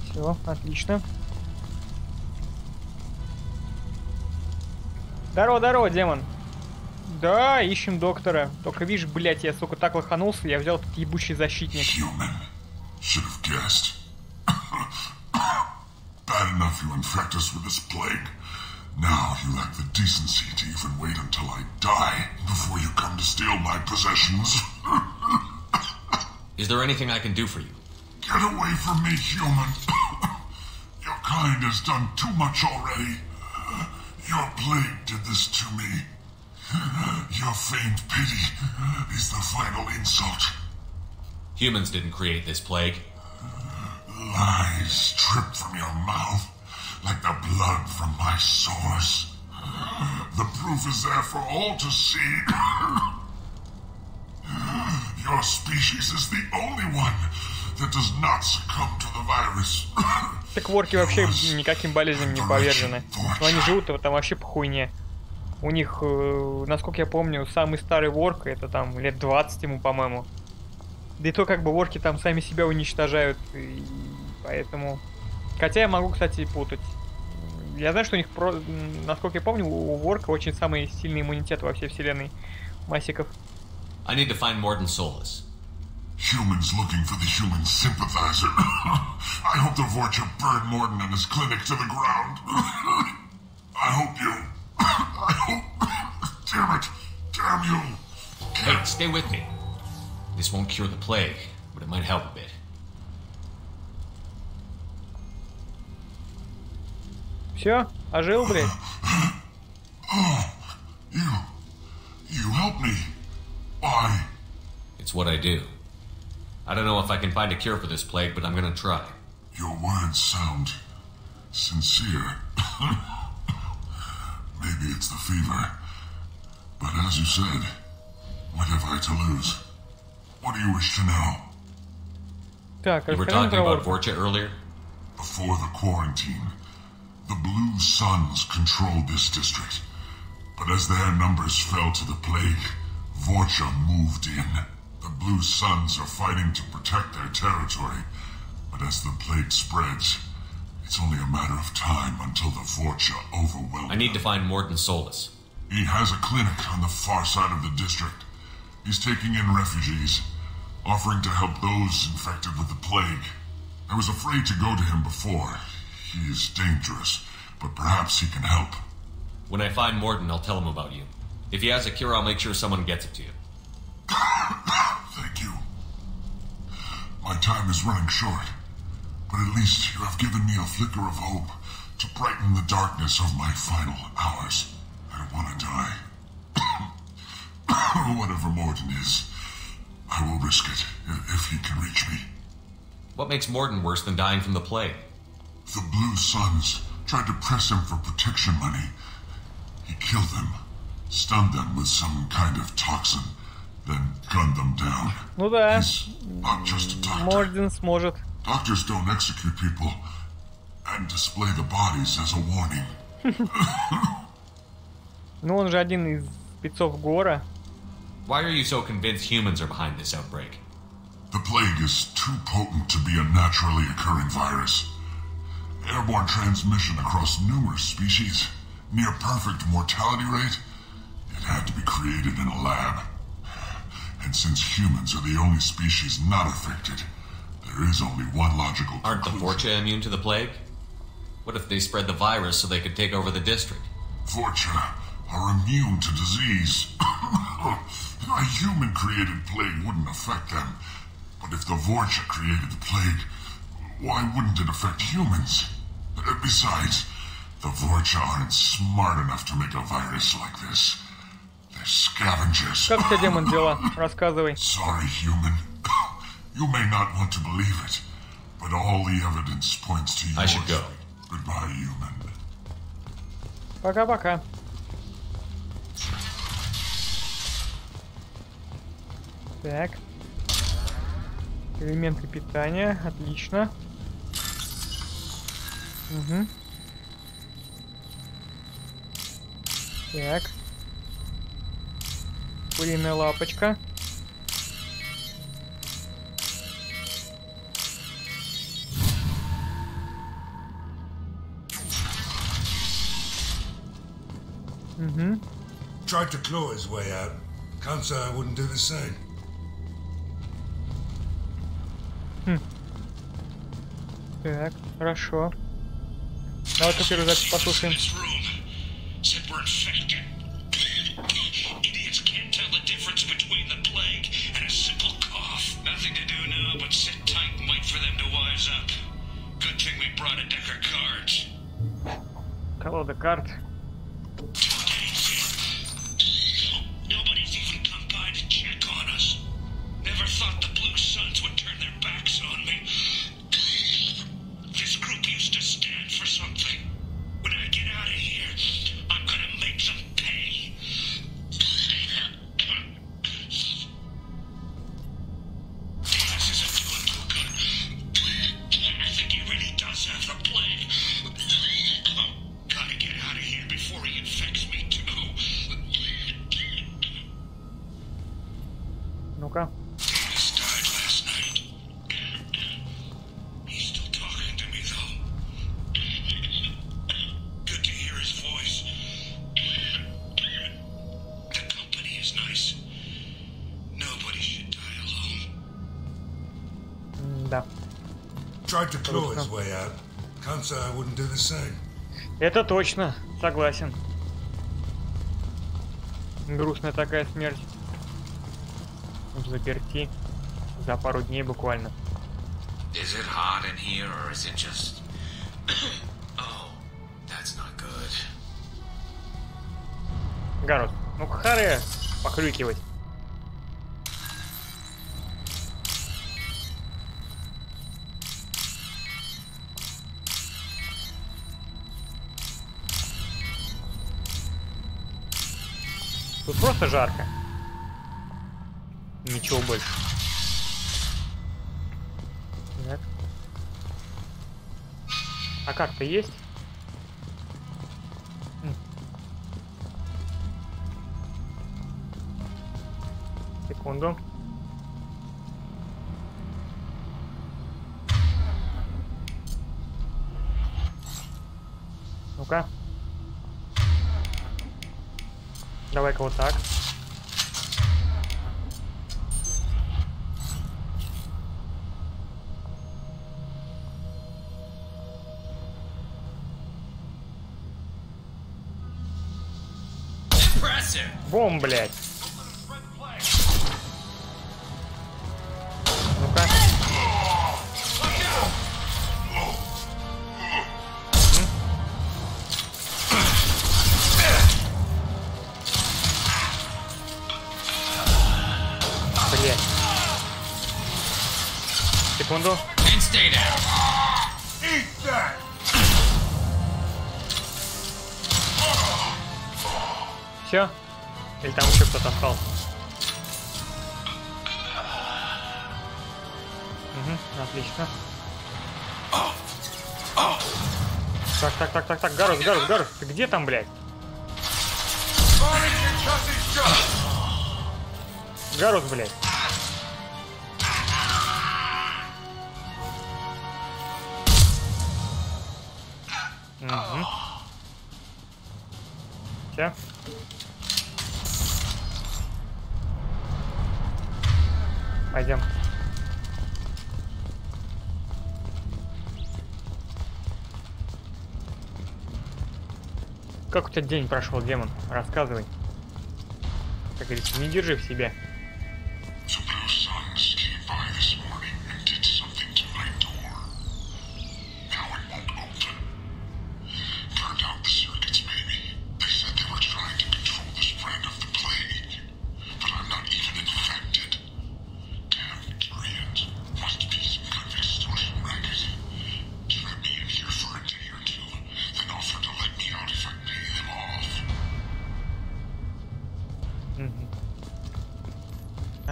Все, отлично. Здорово, демон. Да, ищем доктора. Только видишь, блять, я, сука, так лоханулся, я взял этот ебучий защитник. Bad enough you infect us with this plague. Now you lack the decency to even wait until I die before you come to steal my possessions. Is there anything I can do for you? Get away from me, human. Your kind has done too much already. Your plague did this to me. Your feigned pity is the final insult. Humans didn't create this plague. Lies drip from your mouth like the blood from my sores. The proof is there for all to see. Your species is the only one that does not succumb to the virus. Так ворки вообще никаким болезням не повержены. Но они живут там вообще по хуйне. У них, насколько я помню, самый старый ворк, это там лет 20 ему, по-моему. Да и то, как бы ворки там сами себя уничтожают, и поэтому... Хотя я могу, кстати, путать. Я знаю, что у них, насколько я помню, у ворка очень самый сильный иммунитет во всей вселенной масиков. I need to find Morden Solus. Humans looking for the human sympathizer. I hope the Vorcha burned Morden and his clinic to the ground. I hope you... I hope... Damn it! Damn you! Hey, stay with me. This won't cure the plague, but it might help a bit. Все, ожил, блядь. You help me. Why? It's what I do. I don't know if I can find a cure for this plague, but I'm gonna try. Your words sound sincere. Maybe it's the fever. But as you said, what have I to lose? What do you wish to know? You were talking about Vorcha earlier? Before the quarantine, the Blue Suns controlled this district. But as their numbers fell to the plague, Vorcha moved in. The Blue Suns are fighting to protect their territory. But as the plague spreads, it's only a matter of time until the Vorcha overwhelm. I need to find Morden Solus. He has a clinic on the far side of the district. He's taking in refugees, offering to help those infected with the plague. I was afraid to go to him before. He is dangerous, but perhaps he can help. When I find Morden, I'll tell him about you. If he has a cure, I'll make sure someone gets it to you. Thank you. My time is running short, but at least you have given me a flicker of hope to brighten the darkness of my final hours. I don't want to die. Whatever Morden is, I will risk it if he can reach me. What makes Morden worse than dying from the plague? The Blue Suns tried to press him for protection money. He killed them, stunned them with some kind of toxin, then gunned them down. Ну да. He's not just a doctor. Морден сможет. Doctors don't execute people and display the bodies as a warning. Ну он же один из спецов Гора. Why are you so convinced humans are behind this outbreak? The plague is too potent to be a naturally occurring virus. Airborne transmission across numerous species, near perfect mortality rate. It had to be created in a lab. And since humans are the only species not affected, there is only one logical conclusion. Aren't the Vorcha immune to the plague? What if they spread the virus so they could take over the district? Vorcha are immune to disease. A human-created plague wouldn't affect them. But if the Vorcha created the plague, Why wouldn't it affect humans? Besides, the Vorcha aren't smart enough to make a virus like this. They're scavengers. Как тебе, демон, дела? Рассказывай. Sorry, human. You may not want to believe it, but all the evidence points to yours. I should go. Goodbye, human. Пока-пока. Так. Элементы питания. Отлично. Угу. Так. Куриная лапочка. Угу. Tried to claw his way out. Can't say I wouldn't do the same. Так, хорошо. Давай-ка первую запись послушаем. Колода карт. Ну-ка. Да. Tried to claw his way out. Can't say I wouldn't do the same. Это точно, согласен. Грустная такая смерть. В заперти за пару дней буквально. Is it hot in here or is it just... Oh, that's not good. Гарус, ну-ка харе похрюкивать. Тут просто жарко. Ничего больше. Так. А как-то есть? Секунду. Ну-ка. Давай-ка вот так. Бом, блядь. Ну-ка. Блядь. Секунду. Все? Или там еще кто-то остался? Угу, отлично. Так, Гарус, ты где там, блядь? Гарус, блядь. Угу. Все. Пойдем. Как у тебя день прошел, демон? Рассказывай. Как говорится, не держи в себе.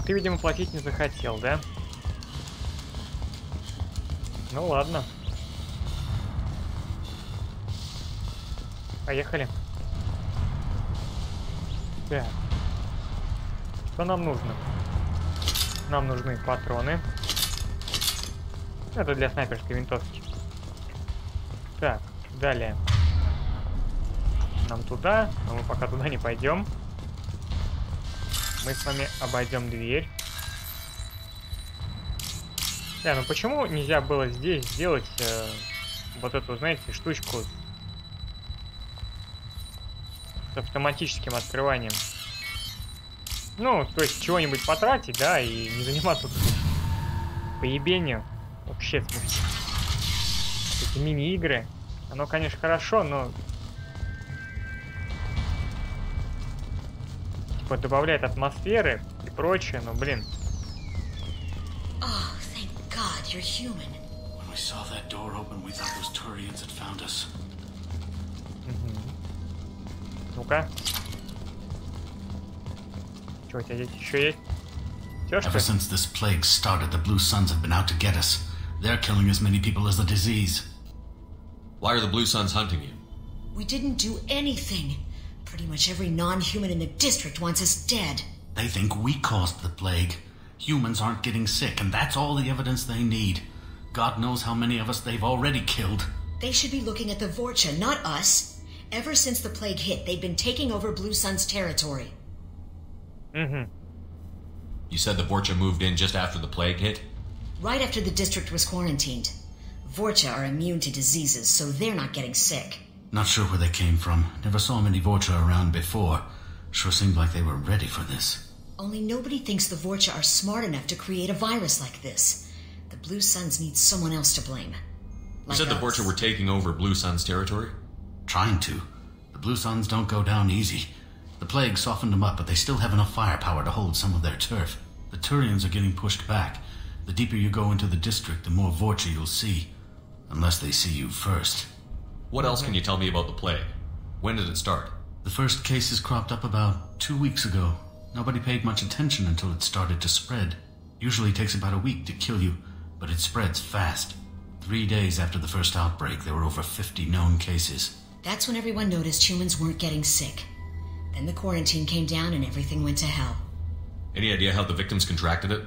ты, видимо, платить не захотел, да? Ну ладно. Поехали. Так. Что нам нужно? Нам нужны патроны. Это для снайперской винтовки. Так, далее. Нам туда, но мы пока туда не пойдем. Мы с вами обойдем дверь. Да, ну почему нельзя было здесь сделать вот эту, знаете, штучку с автоматическим открыванием? Ну, то есть чего-нибудь потратить, да, и не заниматься тут поебением. Вообще, в смысле. Эти мини-игры. Оно, конечно, хорошо, но... Типа добавляет атмосферы и прочее, но, блин. Oh, thank God you're human. When we saw that door open, we thought those Turians had found us. Ну-ка. Что у тебя здесь еще есть? Все, что Ever since this plague started, the Blue Suns have been out to get us. They're killing as many people as the disease. Why are the Blue Suns hunting you? We didn't do anything. Pretty much every non-human in the district wants us dead. They think we caused the plague. Humans aren't getting sick, and that's all the evidence they need. God knows how many of us they've already killed. They should be looking at the Vorcha, not us. Ever since the plague hit, they've been taking over Blue Sun's territory. Mm-hmm. You said the Vorcha moved in just after the plague hit? Right after the district was quarantined. Vorcha are immune to diseases, so they're not getting sick. Not sure where they came from. Never saw many Vorcha around before. Sure seemed like they were ready for this. Only nobody thinks the Vorcha are smart enough to create a virus like this. The Blue Suns need someone else to blame. You said the Vorcha were taking over Blue Sun's territory? Trying to. The Blue Suns don't go down easy. The plague softened them up, but they still have enough firepower to hold some of their turf. The Turians are getting pushed back. The deeper you go into the district, the more Vorcha you'll see. Unless they see you first. What else can you tell me about the plague? When did it start? The first cases cropped up about 2 weeks ago. Nobody paid much attention until it started to spread. Usually takes about a week to kill you, but it spreads fast. 3 days after the first outbreak, there were over 50 known cases. That's when everyone noticed humans weren't getting sick. Then the quarantine came down and everything went to hell. Any idea how the victims contracted it?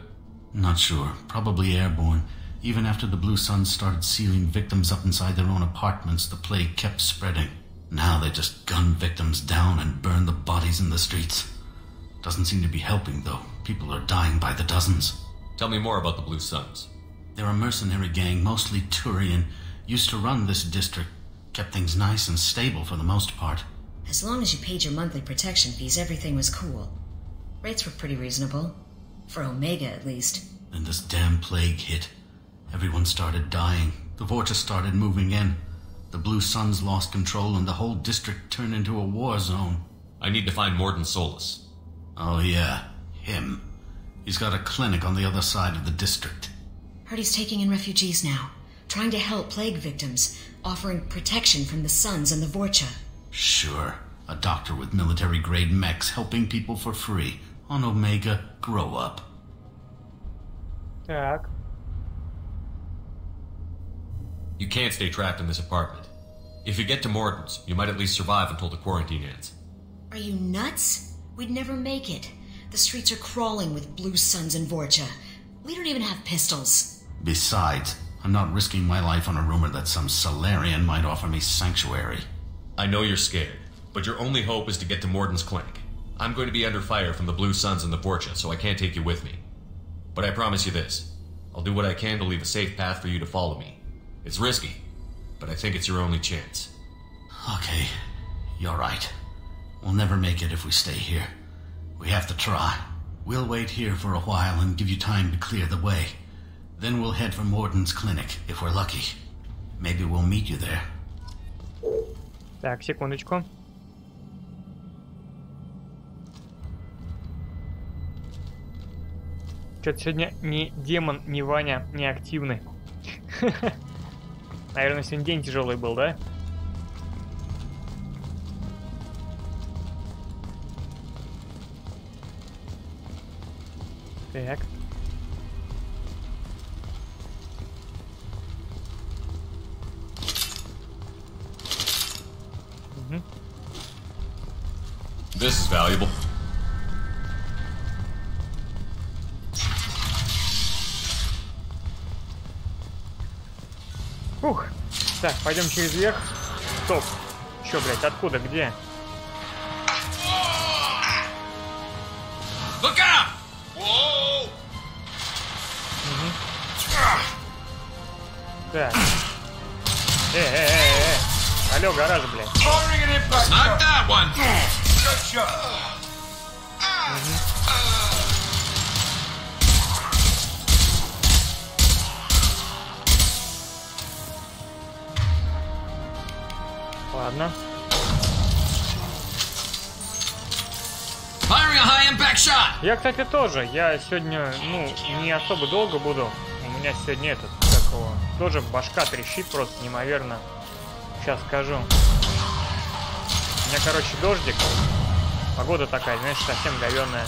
Not sure. Probably airborne. Even after the Blue Suns started sealing victims up inside their own apartments, the plague kept spreading. Now they just gun victims down and burn the bodies in the streets. Doesn't seem to be helping, though. People are dying by the dozens. Tell me more about the Blue Suns. They're a mercenary gang, mostly Turian. Used to run this district. Kept things nice and stable for the most part. As long as you paid your monthly protection fees, everything was cool. Rates were pretty reasonable. For Omega, at least. Then this damn plague hit. Everyone started dying. The Vorcha started moving in. The Blue Suns lost control and the whole district turned into a war zone. I need to find Morden Solus. Oh yeah, him. He's got a clinic on the other side of the district. Heard he's taking in refugees now. Trying to help plague victims. Offering protection from the Suns and the Vorcha. Sure. A doctor with military-grade mechs helping people for free. On Omega, grow up. Так. You can't stay trapped in this apartment. If you get to Morden's, you might at least survive until the quarantine ends. Are you nuts? We'd never make it. The streets are crawling with Blue Suns and Vorcha. We don't even have pistols. Besides, I'm not risking my life on a rumor that some Solarian might offer me sanctuary. I know you're scared, but your only hope is to get to Morden's clinic. I'm going to be under fire from the Blue Suns and the Vorcha, so I can't take you with me. But I promise you this. I'll do what I can to leave a safe path for you to follow me. It's risky, but I think it's your only chance. Okay, you're right. We'll never make it if we stay here. We have to try. We'll wait here for a while and give you time to clear the way. Then we'll head for Morden's clinic, if we're lucky. Maybe we'll meet you there. Так, секундочку. Что-то сегодня ни демон, ни Ваня не активны. Наверное, сегодня день тяжелый был, да? Так. This is valuable. Фух. Так, пойдем через верх. Стоп. Чё, блядь, откуда, где? Look out! Так. Алло, гараж, блядь. Not that one! Ладно. Firing a high impact shot! Я, кстати, тоже. Я сегодня, не особо долго буду. У меня сегодня такого. Тоже башка трещит просто неимоверно. Сейчас скажу. У меня, короче, дождик. Погода такая, знаешь, совсем говёная.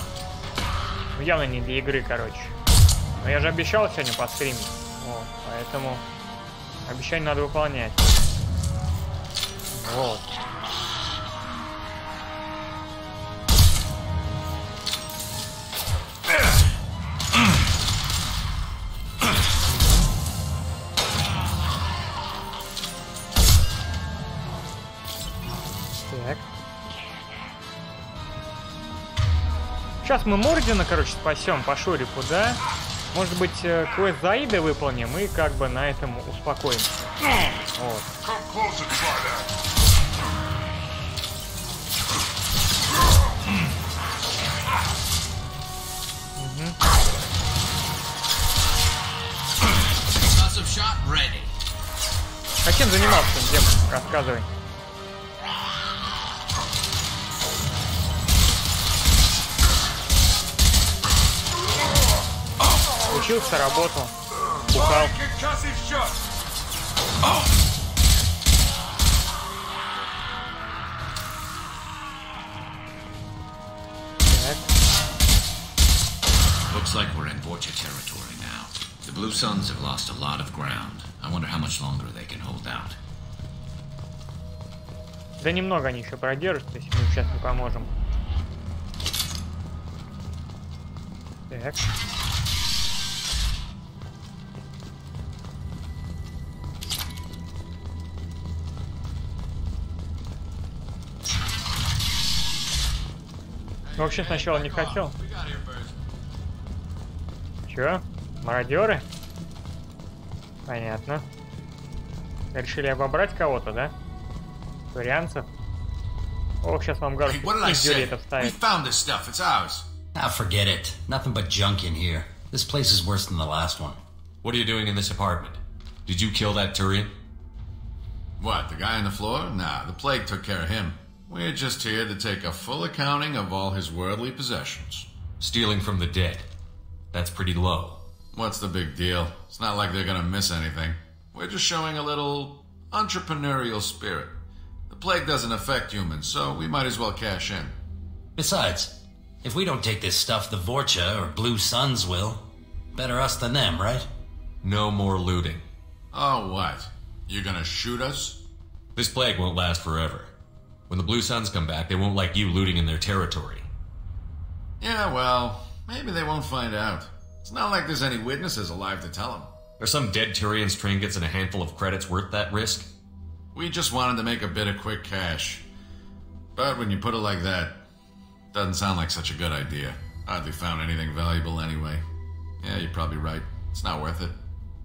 Ну, явно не для игры, короче. Но я же обещал сегодня постримить. Вот, поэтому обещание надо выполнять. Вот. Так. Сейчас мы Мордина, короче, спасем по Шурику, да? Может быть, квест Заида выполним и как бы на этом успокоимся. Вот. А чем занимался, демон? Рассказывай. Учился, работал, бухал. Looks like we're in Vorcha territory now. The Blue Suns have lost a lot of ground. I wonder how much longer they can hold out. Да немного они еще продержатся, если мы им сейчас не поможем. Так. Вообще сначала не хотел. Чё? Мародеры? Понятно. Решили обобрать кого-то, да? Турианцев? Ох, сейчас вам гару дюлетов ставит. Ah, forget it. Nothing but junk in here. This place is worse than the last one. What are you doing in this apartment? Did you kill that Turian? What, the guy on the floor? Nah, the plague took care of him. We're just here to take a full accounting of all his worldly possessions. Stealing from the dead. That's pretty low. What's the big deal? It's not like they're gonna miss anything. We're just showing a little entrepreneurial spirit. The plague doesn't affect humans, so we might as well cash in. Besides, if we don't take this stuff, the Vorcha or Blue Suns will. Better us than them, right? No more looting. Oh, what? You gonna shoot us? This plague won't last forever. When the Blue Suns come back, they won't like you looting in their territory. Yeah, well, maybe they won't find out. It's not like there's any witnesses alive to tell them. Are some dead Turian's trinkets and a handful of credits worth that risk? We just wanted to make a bit of quick cash. But when you put it like that, doesn't sound like such a good idea. Hardly found anything valuable anyway. Yeah, you're probably right. It's not worth it.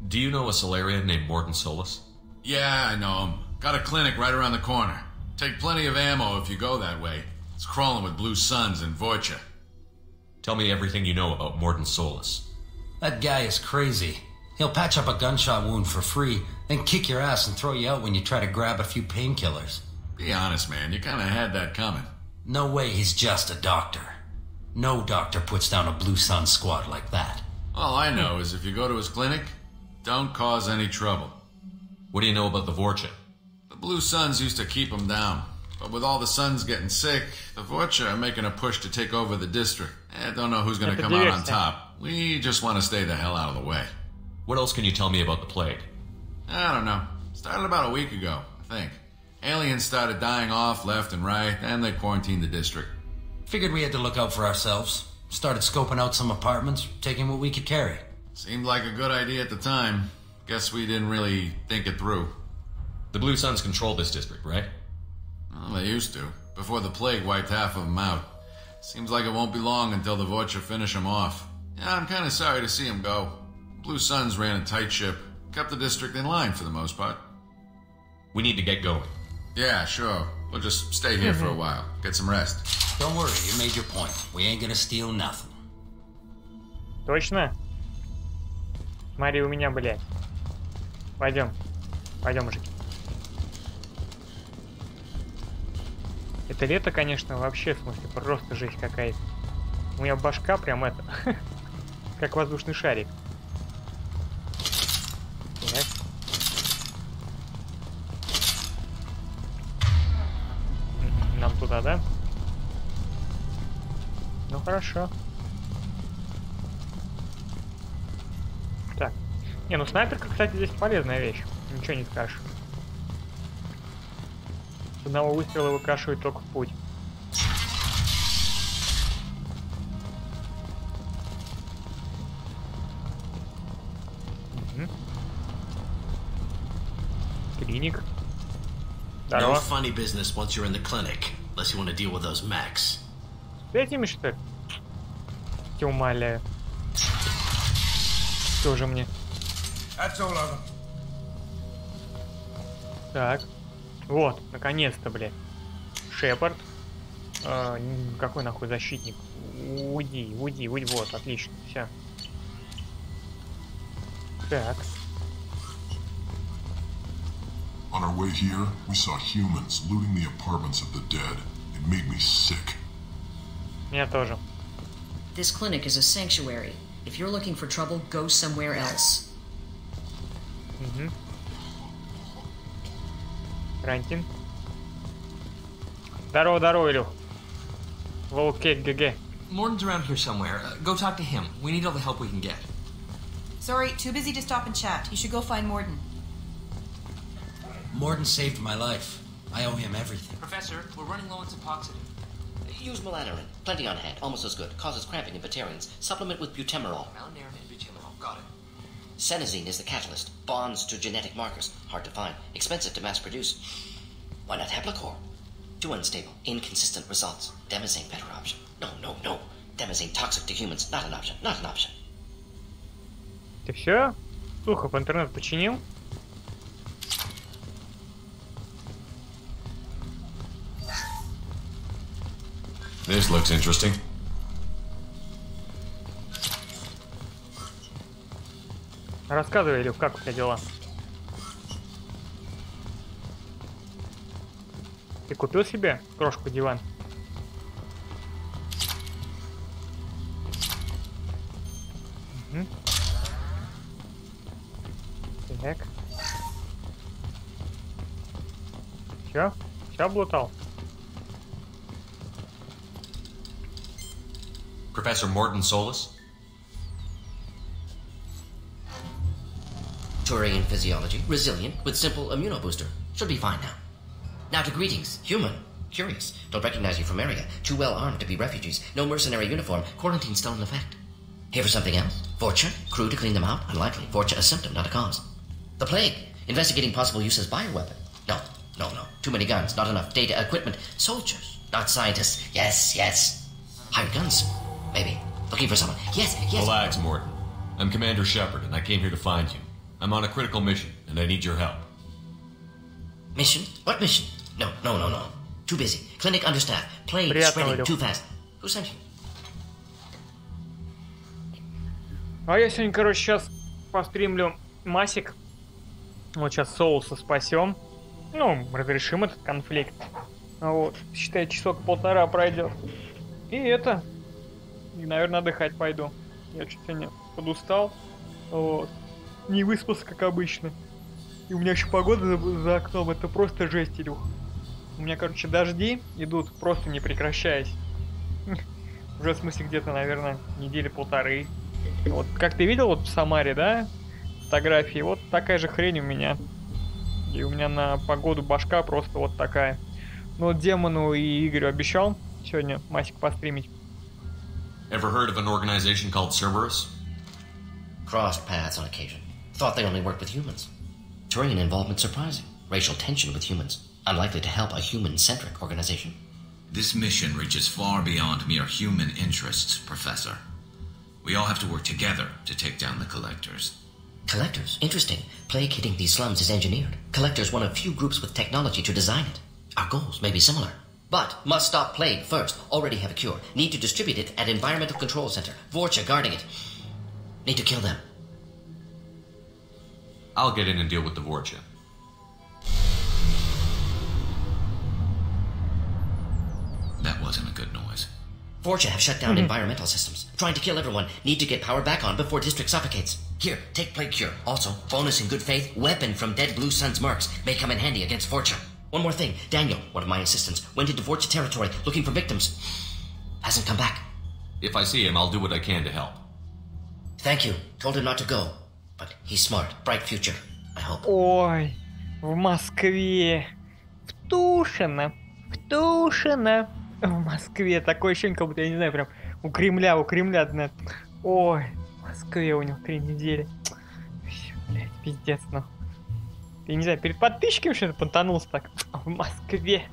Do you know a Solarian named Morton Solus? Yeah, I know him. Got a clinic right around the corner. Take plenty of ammo if you go that way. It's crawling with Blue Suns and Vorcha. Tell me everything you know about Morton Solus. That guy is crazy. He'll patch up a gunshot wound for free, then kick your ass and throw you out when you try to grab a few painkillers. Be honest, man. You kind of had that coming. No way he's just a doctor. No doctor puts down a Blue Sun squad like that. All I know is if you go to his clinic, don't cause any trouble. What do you know about the Vorcha? The Blue Suns used to keep him down. But with all the Suns getting sick, the Vorcha are making a push to take over the district. I don't know who's going to come out on top. We just want to stay the hell out of the way. What else can you tell me about the plague? I don't know. Started about a week ago, I think. Aliens started dying off left and right, and they quarantined the district. Figured we had to look out for ourselves. Started scoping out some apartments, taking what we could carry. Seemed like a good idea at the time. Guess we didn't really think it through. The Blue Suns control this district, right? Well, they used to, before the plague wiped half of them out. Seems like it won't be long until the Vorcha finish them off. Yeah, I'm kind of sorry to see them go. Blue Suns ran a tight ship, kept the district in line for the most part. We need to get going. Yeah, sure. We'll just stay here for a while. Get some rest. Don't worry, you made your point. We ain't gonna steal nothing. Точно? Смотри, у меня, блядь. Пойдем. Пойдем, мужики. Это лето, конечно, вообще, в смысле, просто жесть какая-то. У меня башка прям это, как воздушный шарик. Так. Нам туда, да? Ну хорошо. Так. Не, ну снайперка, кстати, здесь полезная вещь. Ничего не скажешь. С одного выстрела выкашивает только в путь. Клиник. No funny business once you're in the clinic, unless you want to deal with those mechs. С этими, что ли? Я умоляю. Тоже мне. Так. Вот, наконец-то, блядь. Шепард. Какой нахуй защитник? Уйди. Вот, отлично, все. Так. On our way here, we saw humans looting the apartments of the dead. It made me sick. Меня тоже. This clinic is a sanctuary. If you're looking for trouble, go somewhere else. Угу. Карантин. Здорово, Илюх. Волкек ГГ. Morton's around here somewhere. Go talk to him. We need all the help we can get. Sorry, too busy to stop and chat. You should go find Morton. Morton saved my life. I owe him everything. Professor, we're running low on Suboxone. Use melatonin. Plenty on hand. Almost as good. Causes cramping in Batarians. Supplement with butemerol. Malnarin and butemerol. Got it. Senesine is the catalyst. Bonds to genetic markers. Hard to find. Expensive to mass produce. Why not Heplicor? Too unstable. Inconsistent results. Demazane better option. No. Demazane toxic to humans. Not an option. Ты все? Сухов интернет починил? This looks interesting. Рассказывай, Илюх, как у тебя дела? Ты купил себе крошку диван? Угу. Так. Все облутал? Professor Morton Solus? Turian physiology. Resilient with simple immunobooster. Should be fine now. Now to greetings. Human. Curious. Don't recognize you from area. Too well armed to be refugees. No mercenary uniform. Quarantine still in effect. Here for something else? Vorcha? Crew to clean them out? Unlikely. Vorcha a symptom, not a cause. The plague. Investigating possible use as bioweapon. No. Too many guns. Not enough data. Equipment. Soldiers. Not scientists. Yes. Hired guns. Maybe. Looking for someone. Yes. Relax, Morton. I'm Commander Shepard, and I came here to find you. I'm on a critical mission, and I need your help. Mission? What mission? No. Too busy. Clinic understaffed. Plague spreading too fast. Who sent you? А я сегодня, короче, сейчас постримлю масик. Вот сейчас соуса спасем. Ну, разрешим этот конфликт. Вот, считай, часок полтора пройдет. И наверное, отдыхать пойду. Я чуть сегодня подустал. Вот. Не выспался, как обычно. И у меня еще погода за окном. Это просто жесть, Илюх. У меня, короче, дожди идут, просто не прекращаясь. Уже, в смысле, где-то, наверное, недели полторы. Вот как ты видел вот в Самаре, да? Фотографии. Вот такая же хрень у меня. И у меня на погоду башка просто вот такая. Ну вот Демону и Игорю обещал сегодня масик постримить. Ever heard of an organization called Cerberus? Crossed paths on occasion. Thought they only worked with humans. Turian involvement surprising. Racial tension with humans. Unlikely to help a human-centric organization. This mission reaches far beyond mere human interests, Professor. We all have to work together to take down the Collectors. Collectors? Interesting. Plague hitting these slums is engineered. Collectors one of few groups with technology to design it. Our goals may be similar. But must stop plague first. Already have a cure. Need to distribute it at Environmental Control Center. Vorcha guarding it. Need to kill them. I'll get in and deal with the Vorcha. That wasn't a good noise. Vorcha have shut down environmental systems. Trying to kill everyone. Need to get power back on before district suffocates. Here, take plague cure. Also, bonus in good faith, weapon from dead Blue Sun's mercs. May come in handy against Vorcha. One more thing. Daniel, one of my assistants, went into Vorcha territory looking for victims. Hasn't come back. If I see him, I'll do what I can to help. Thank you. Told him not to go. But he's smart. Bright future. I hope. Ой, в Москве. Втушено. Втушено. В Москве. Такое ощущение, как будто, я не знаю, прям у Кремля, наверное. Ой, в Москве у него 3 недели. Блять, пиздец, ну. Я не знаю, перед подписчиками что-то понтанулся так. В Москве.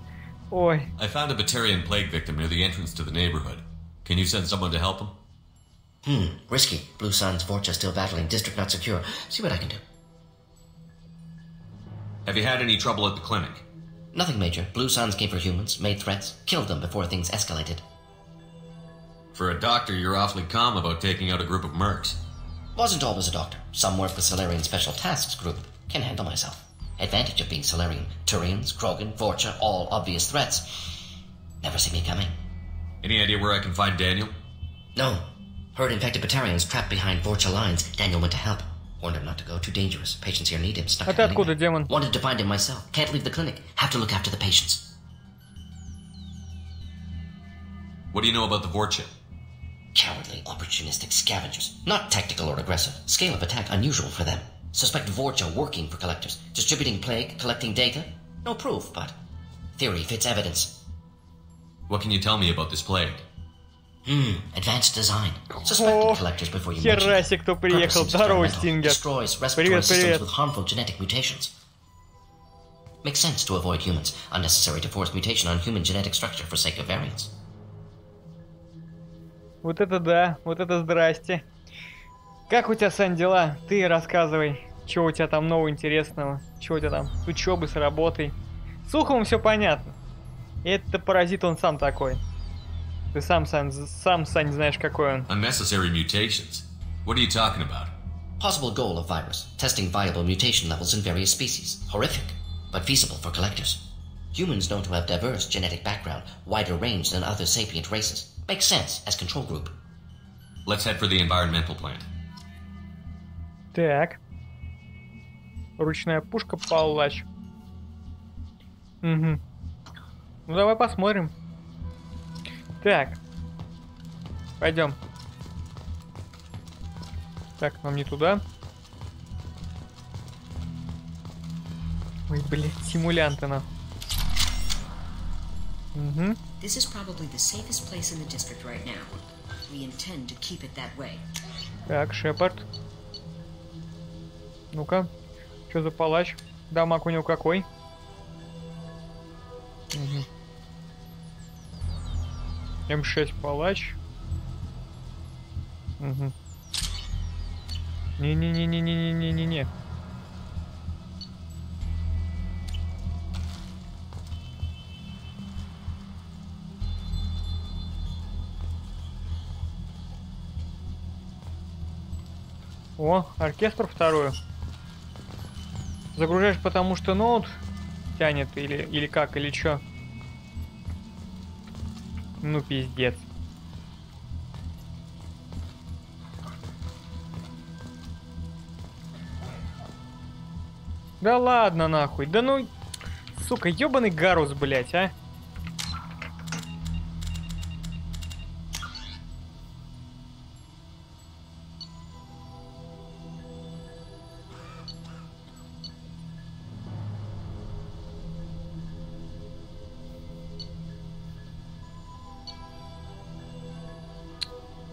Ой. I found a Batarian plague victim near the entrance to the neighborhood. Can you send someone to help him? Risky. Blue Sun's Vorcha still battling. District not secure. See what I can do. Have you had any trouble at the clinic? Nothing major. Blue Suns came for humans, made threats, killed them before things escalated. For a doctor, you're awfully calm about taking out a group of mercs. Wasn't always a doctor. Some work with Solarian Special Tasks Group. Can handle myself. Advantage of being Solarian. Turians, Krogan, Vorcha, all obvious threats. Never see me coming. Any idea where I can find Daniel? No. Heard infected Batarians trapped behind Vorcha lines. Daniel went to help. Warned him not to go. Too dangerous. Patients here need him. Stuck А ты откуда, демон? Wanted to find him myself. Can't leave the clinic. Have to look after the patients. What do you know about the Vorcha? Cowardly, opportunistic scavengers. Not tactical or aggressive. Scale of attack unusual for them. Suspect Vorcha working for Collectors. Distributing plague, collecting data. No proof, but theory fits evidence. What can you tell me about this plague? Advanced design. Suspected Collectors before you mention Херасик, кто приехал. Здорово, Стингер. Destroys respiratory systems with harmful genetic mutations. Makes sense to avoid humans. Unnecessary to force mutation on human genetic structure for sake of variance. Вот это да, вот это здрасте. Как у тебя, Сань, дела? Ты рассказывай, что у тебя там нового интересного, что у тебя там с учебой, с работой. С Уховым все понятно. Это паразит, он сам такой. Ты сам, Сань, знаешь, какой он. Unnecessary mutations? What are you talking about? Possible goal of virus. Testing viable mutation levels in various species. Horrific, but feasible for Collectors. Humans known to have diverse genetic background, wider range than other sapient races. Makes sense as control group. Let's head for the environmental plant. Так. Ручная пушка, палач. Угу. Ну давай посмотрим. Так. Пойдем. Так, нам не туда. Ой, блядь, симулянты нахуй. Угу. This is probably the safest place in the district right now. We intend to keep it that way. Так, Шепард. Ну-ка. Что за палач? Дамаг у него какой? Угу. М6 палач. Угу. Не-не-не-не-не-не-не-не. О, оркестр вторую. Загружаешь, потому что ноут тянет или как, или чё? Ну, пиздец. Да ладно, нахуй. Да ну, сука, ёбаный Гарус, блядь, а.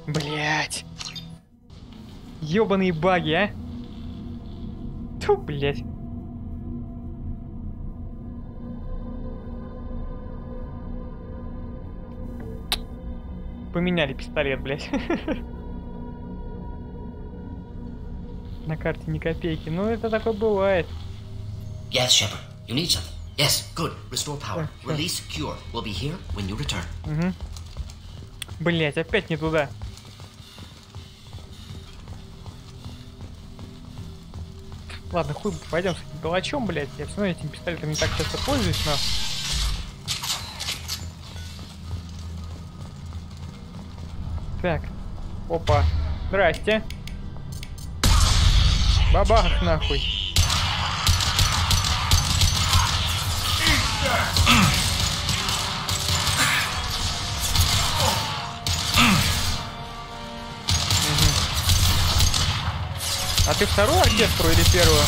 Блять. Ёбаные баги, а? Тьфу, блять. Поменяли пистолет, блять. На карте ни копейки. Ну, это такое бывает. Yes, Shepard. You need something. Yes, good. Restore power. Release cure. We'll be here when you return. Угу. Блять, опять не туда. Ладно, хуй, пойдем с этим палачом, блять. Я все равно этим пистолетом не так часто пользуюсь, но... Так. Опа. Здрасте. Бабах нахуй. А ты вторую оркестру или первую?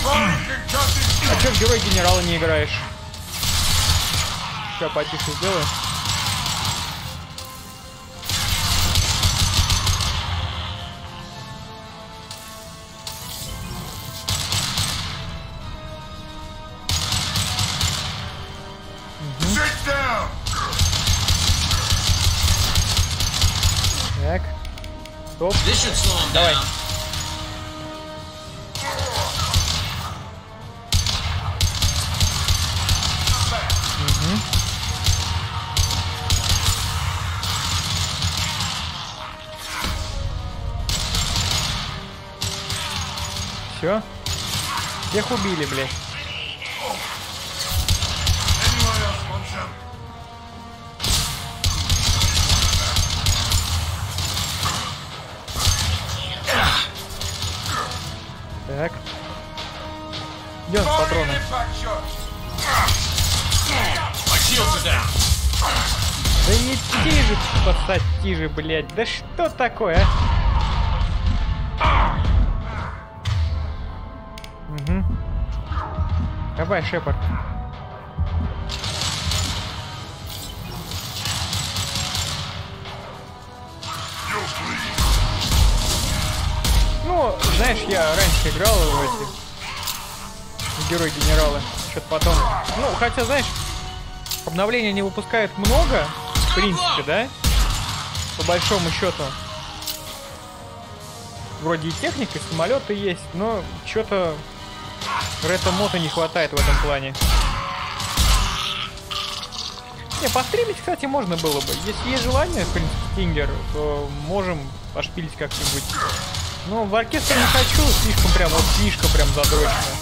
А чё в герой генерала не играешь? Сейчас потише сделаю. Так. Стоп. Давай. Угу. Все. Всех убили, блядь. Так. Идем с патроном. Да иди же, посоти же, блядь. Да что такое, а? Угу. Давай, Шепард. Ну, знаешь, я раньше играл в эти герой генерала. Что-то потом. Ну, хотя, знаешь, обновления не выпускают много, в принципе, да? По большому счету. Вроде и техника, и самолеты есть, но что-то ретро-мода не хватает в этом плане. Не, постримить, кстати, можно было бы. Если есть желание, в принципе, Стингер, то можем пошпилить как-нибудь. Но в оркестр не хочу, слишком прям задрочено.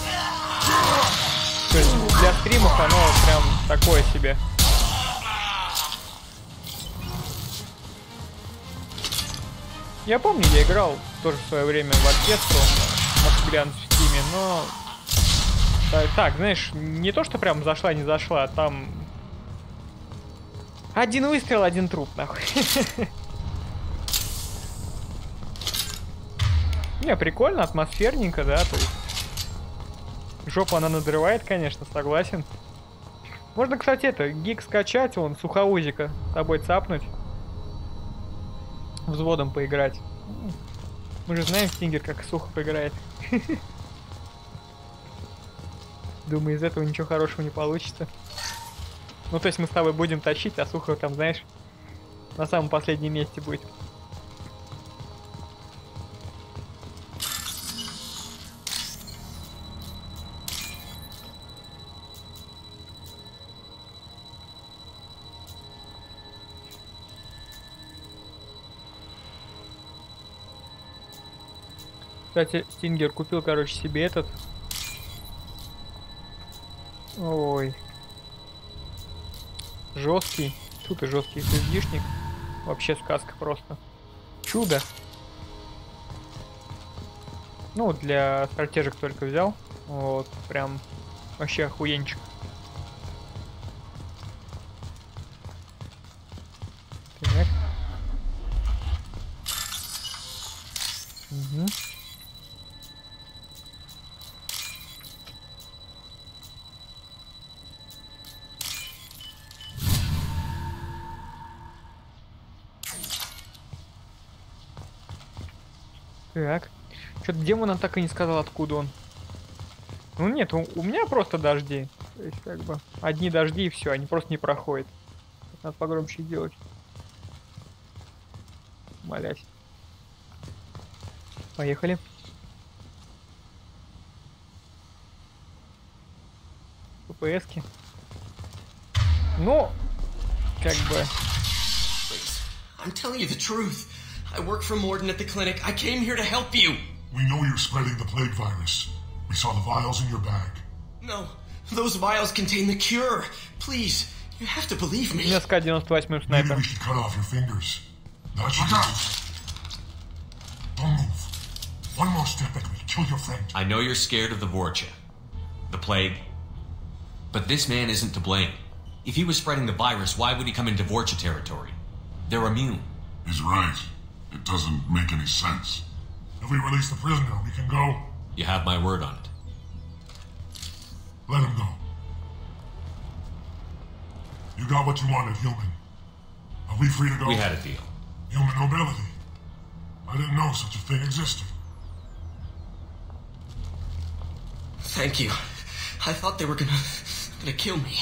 То есть для стримов оно прям такое себе. Я помню, я играл тоже в свое время в оркестру, может глянуть в стиме, но... Так, знаешь, не то, что прям зашла, не зашла, а там... Один выстрел, один труп, нахуй. Не, прикольно, атмосферненько, да, то есть... Жопу она надрывает, конечно, согласен. Можно, кстати, это, гиг скачать, вон, сухоузика с тобой цапнуть. Взводом поиграть. Мы же знаем, Стингер как сухо поиграет. Думаю, из этого ничего хорошего не получится. Ну, то есть мы с тобой будем тащить, а сухо там, знаешь, на самом последнем месте будет. Кстати, Стингер купил, короче, себе этот. Ой. Жесткий. Тут и жесткий SSD-шник. Вообще сказка просто. Чудо. Ну, для стратежек только взял. Вот, прям вообще охуенчик. Так. Угу. Так. Что-то демон нам так и не сказал, откуда он. Ну нет, у меня просто дожди. То есть, как бы, одни дожди и все, они просто не проходят. Надо погромче делать. Молясь. Поехали. ППСки. Ну, как бы... I'm telling you the truth. I work for Morden at the clinic. I came here to help you. We know you're spreading the plague virus. We saw the vials in your bag. No, those vials contain the cure. Please, you have to believe me. У меня СК-98 снайпер. Maybe we should cut off your fingers. That should do. Don't move. One more step and we'll kill your friend. I know you're scared of the Vorcha, the plague, but this man isn't to blame. If he was spreading the virus, why would he come into Vorcha territory? They're immune. He's right. It doesn't make any sense. If we release the prisoner, we can go. You have my word on it. Let him go. You got what you wanted, human. Are we free to go? We had a deal. Human nobility. I didn't know such a thing existed. Thank you. I thought they were gonna kill me.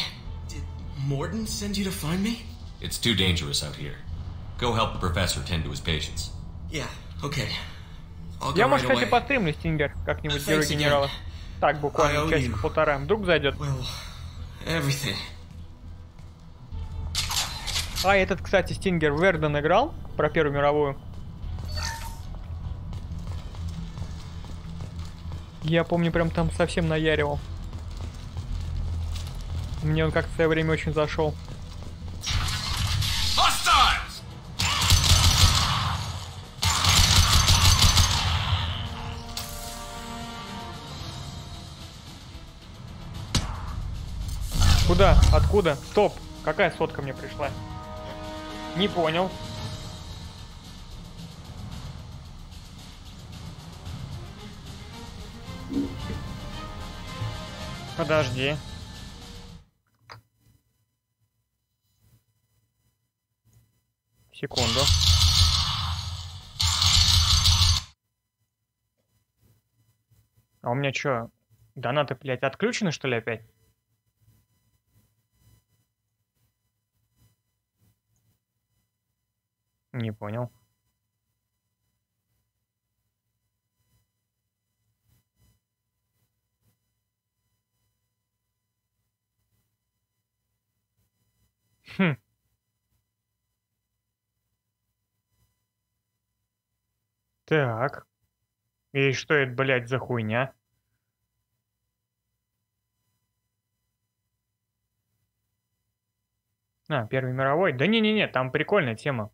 Did Morden send you to find me? It's too dangerous out here. Go help the professor tend to his patients. Yeah, okay. Я, может, кстати, постримлю Стингер как-нибудь Герой Генерала. Так, буквально часика-полтора. Вдруг зайдет. А, этот, кстати, Стингер Верден играл про Первую мировую. Я помню, прям там совсем наяривал. Мне он как-то в свое время очень зашел. Куда? Откуда? Стоп! Какая сотка мне пришла? Не понял. Подожди. Секунду. А у меня что, донаты, блядь, отключены, что ли, опять? Не понял. Хм. Так. И что это, блядь, за хуйня? А, Первый мировой? Да не-не-не, там прикольная тема.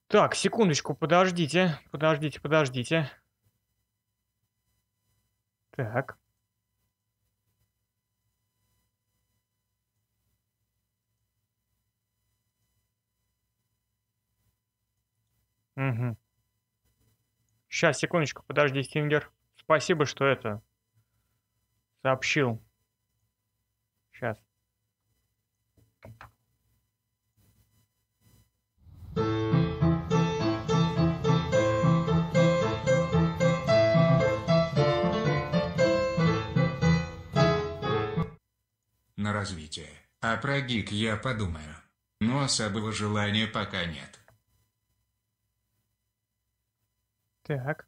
Так, секундочку, подождите. Подождите. Так. Угу. Сейчас, секундочку, подожди, Стингер. Спасибо, что это сообщил. Сейчас. На развитие. А про гик я подумаю. Но особого желания пока нет. Так.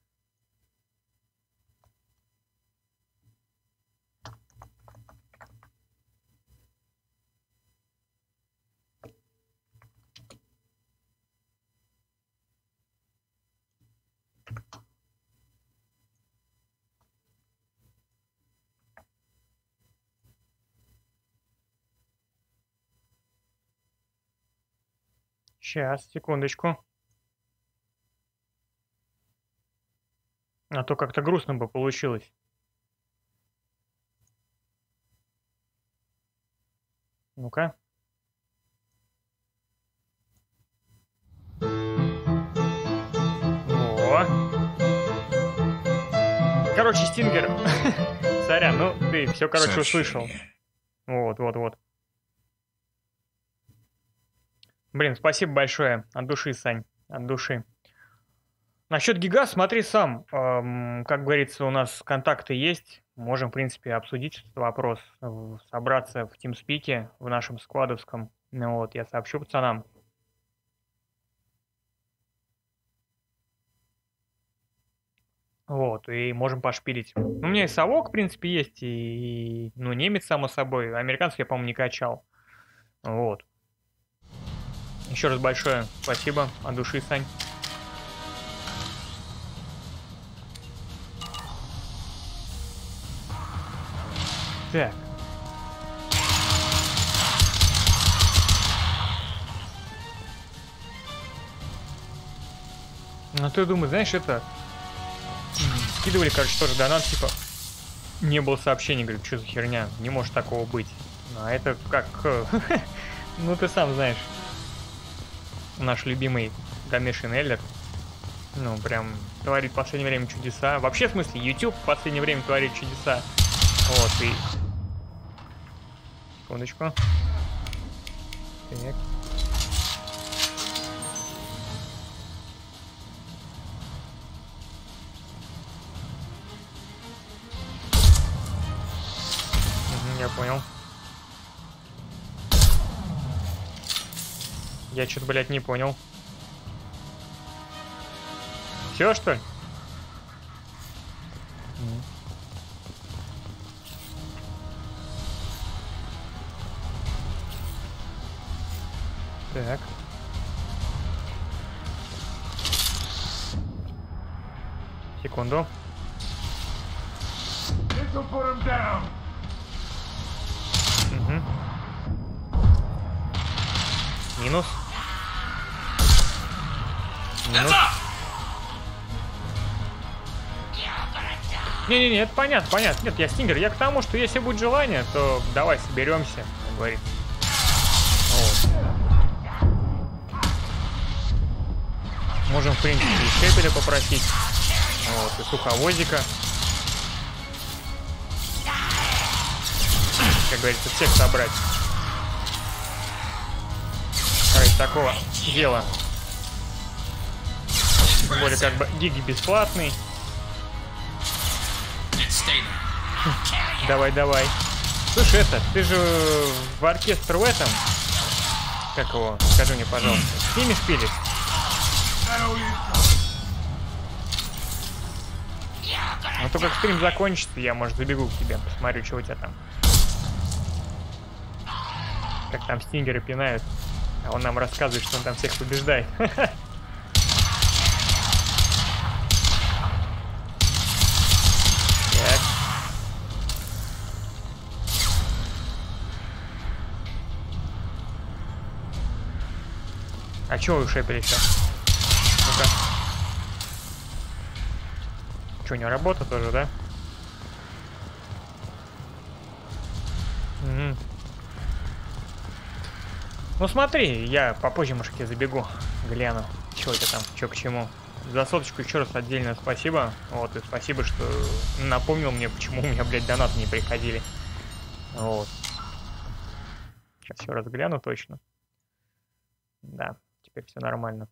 Сейчас, секундочку. А то как-то грустно бы получилось. Ну-ка. О. Короче, Стингер. Сорян, ну ты все, короче, услышал. Вот. Блин, спасибо большое. От души, Сань. От души. Насчет гига смотри сам. Как говорится, у нас контакты есть. Можем, в принципе, обсудить этот вопрос. Собраться в тимспике в нашем сквадовском. Ну вот, я сообщу пацанам. Вот, и можем пошпилить. У меня и совок, в принципе, есть, и ну, немец, само собой. Американцев я, по-моему, не качал. Вот. Еще раз большое спасибо от души, Сань. Так. Ну, ты думаешь, знаешь, это... Скидывали, короче, тоже донат, типа... Не было сообщений, говорю, что за херня? Не может такого быть. А это как... Ну, ты сам знаешь. Наш любимый Гамешин Эллер. Ну, прям творит в последнее время чудеса. Вообще, в смысле, YouTube в последнее время творит чудеса. Вот, и... Секундочку. Так. Я понял. Я что-то, блядь, не понял. Все, что ли? Так. Секунду. Угу. Минус. Минус. Не-не-не, это понятно, понятно. Нет, я стингер. Я к тому, что если будет желание, то давай соберемся, как говорится. Вот. Можем, в принципе, и шепеля попросить. Вот, и суховозика. Как говорится, всех собрать. Ради такого дела. Тем более, как бы, гиги бесплатный. Давай, давай. Слушай, это, ты же в оркестр в этом... Как его? Скажи мне, пожалуйста. С ними спились? Ну, то как стрим закончится, я, может, забегу к тебе, посмотрю, что у тебя там. Как там стингеры пинают. А он нам рассказывает, что он там всех побеждает. Так. А чего вы шепели сейчас? Ну-ка. Что, у него работа тоже, да? Угу. Ну смотри, я попозже, может, к тебе забегу, гляну, что это там, что к чему. За соточку еще раз отдельное спасибо. Вот, и спасибо, что напомнил мне, почему у меня, блядь, донаты не приходили. Вот. Сейчас еще раз гляну точно. Да, теперь все нормально.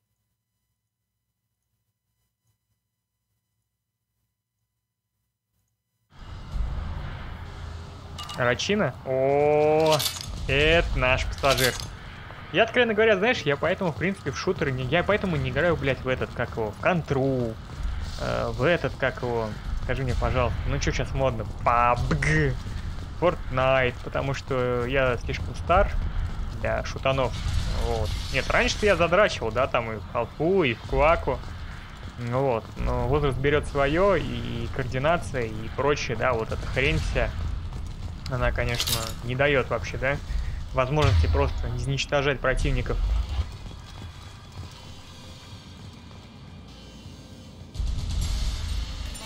Рачина? О, это наш пассажир. Я, откровенно говоря, знаешь, я поэтому, в принципе, в шутеры не... Я поэтому не играю, блядь, в этот, как его, в контру, в этот, как его, скажи мне, пожалуйста, ну что сейчас модно? PUBG, Fortnite, потому что я слишком стар для шутанов, вот. Нет, раньше-то я задрачивал, да, там и в халфу, и в кваку, вот, но возраст берет свое, и координация, и прочее, да, вот эта хрень вся, она, конечно, не дает вообще, да, возможности просто изничтожать противников.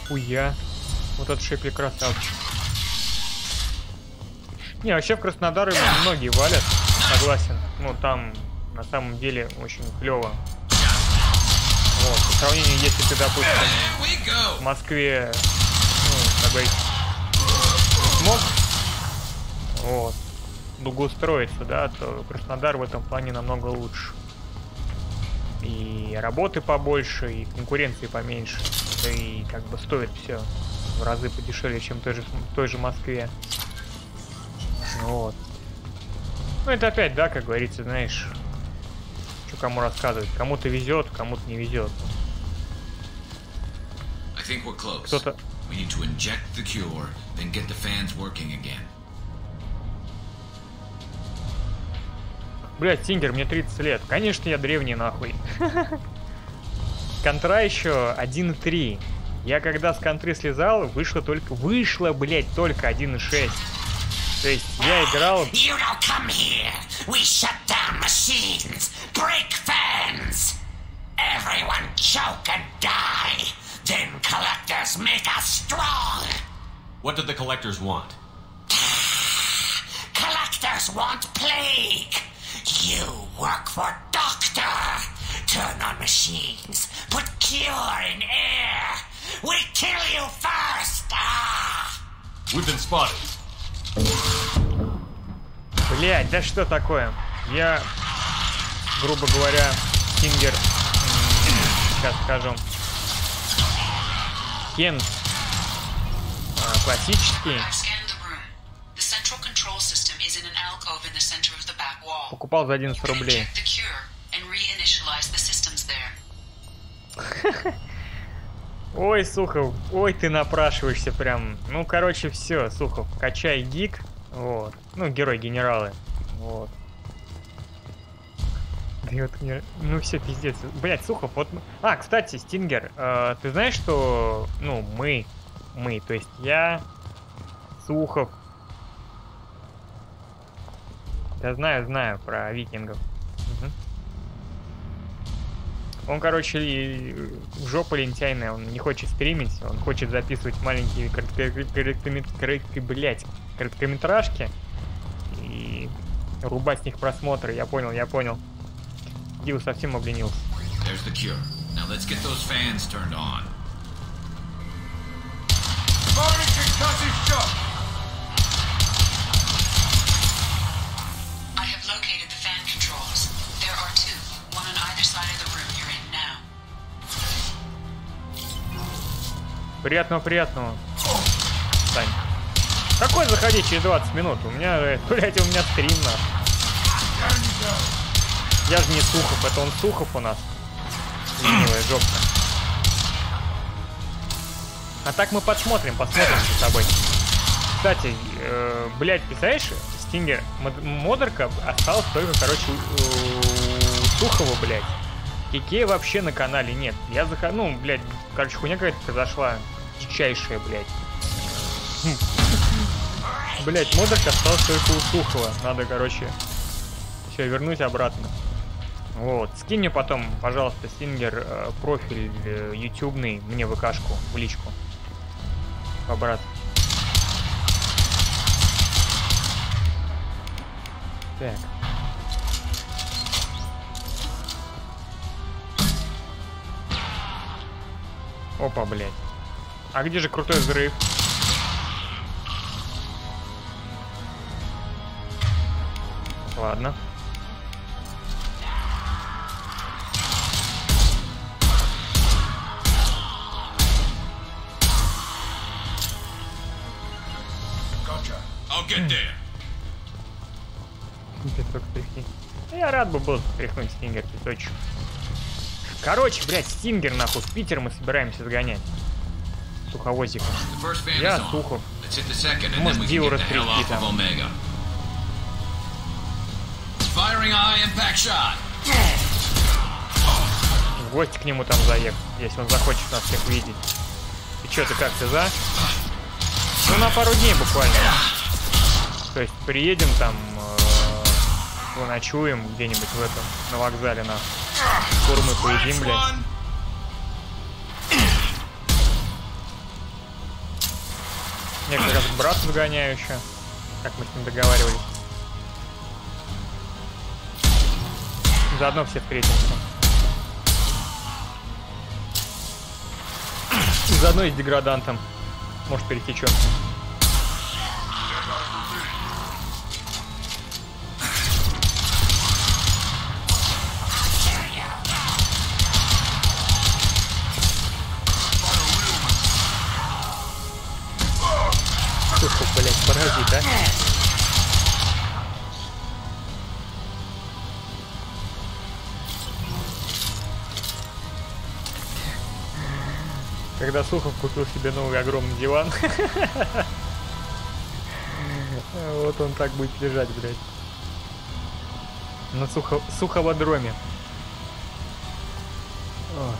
Хуя. Вот этот шепли красавчик. Не, вообще в Краснодар многие валят, согласен. Ну, там на самом деле очень клево. Вот, по сравнению, если ты, допустим, в Москве, ну, как говорится, смог, вот, благоустроиться, да, то Краснодар в этом плане намного лучше. и работы побольше, и конкуренции поменьше. Да и как бы стоит все в разы подешевле, чем в той же Москве. Вот. Ну это опять, да, как говорится, знаешь, что кому рассказывать. Кому-то везет, кому-то не везет. Кто-то... Блять, Тингер, мне 30 лет. Конечно, я древний нахуй. Контра еще 1.3. Я когда с контры слезал, вышло, блять, только 1.6. То есть я играл... You don't come here. We shut down machines, break fans. Everyone choke and die. Then collectors make us strong. What did the collectors want? Collectors want plague. You work for Doctor. Turn on machines. Put cure in air. We kill you first. We've been spotted. Блять, да что такое? Я, грубо говоря, Тингер, сейчас скажу, Кен классический. Покупал за 11 рублей. Ой, Сухов, ой, ты напрашиваешься прям. Ну, короче, все, Сухов, качай гик. Вот. Ну, герой генералы. Вот. Ну, все, пиздец. Блять, Сухов, вот... А, кстати, Стингер, ты знаешь, что... Ну, мы, то есть я, Сухов. Я знаю про викингов. Угу. Он, короче, жопа лентяйная, он не хочет стримить, он хочет записывать маленькие короткометражки и рубать с них просмотры. Я понял. Дил совсем обленился. Приятного. Сань. Какой заходи через 20 минут? У меня, блядь, стрим нахуй. Я же не Сухов, это он Сухов у нас. Ленивая жопка. А так мы посмотрим за тобой. Кстати, блядь, представляешь, Стингер, модерка осталась только, короче, у Сухова, блядь. Кикея вообще на канале нет. Я захожу, ну, блядь, короче, хуйня какая-то произошла. Дичайшая, блядь. Блядь, модерка осталась только у Сухова. Надо, короче, все вернуть обратно. Вот. Скинь мне потом, пожалуйста, Стингер, профиль ютубный, мне ВКшку, в личку. Брат. Так. Опа, блядь. А где же крутой взрыв? Ладно. I'll get there. Песок тряхни. Я рад бы был тряхнуть Стингер песочек. Короче, блядь, Стингер, нахуй, в Питер мы собираемся сгонять. Суховозиком. Я Сухов. Может, Диву растрясти там. В гости к нему там заехать, если он захочет нас всех видеть. Ты чё, ты как, ты за? Ну, на пару дней буквально. То есть приедем там, ночуем где-нибудь в этом, на вокзале, на курмы поедим, блядь. Я как раз к брату загоняю еще, как мы с ним договаривались. Заодно все встретимся. Заодно и с деградантом. Может, перетечет. блядь, паразит, а? Когда Сухов купил себе новый огромный диван. Вот он так будет лежать, блядь. На суховодроме. Ой.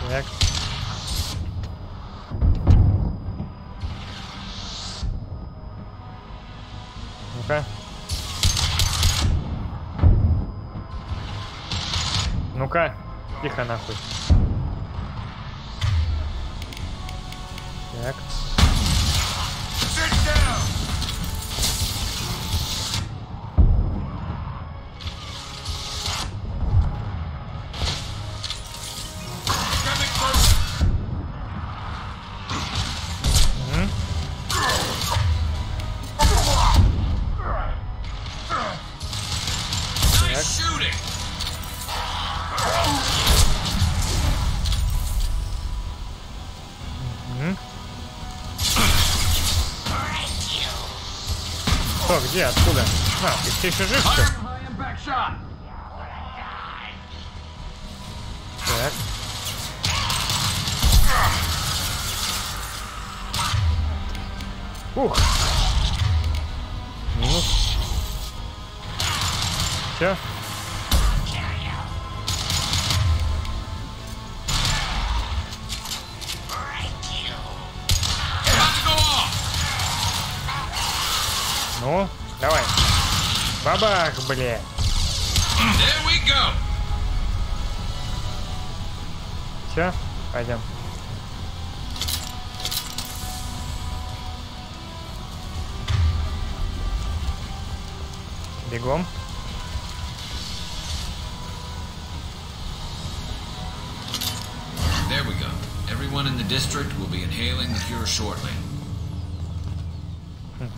Так. Ну-ка. Ну-ка, тихо нахуй. Так. Что, где, откуда? А, ты все еще жив, что? Так. Ух. Минус. Все. Ну, давай. Бабах, бля. Все, пойдем. Бегом. There we go. Everyone in the district will be inhaling the cure shortly.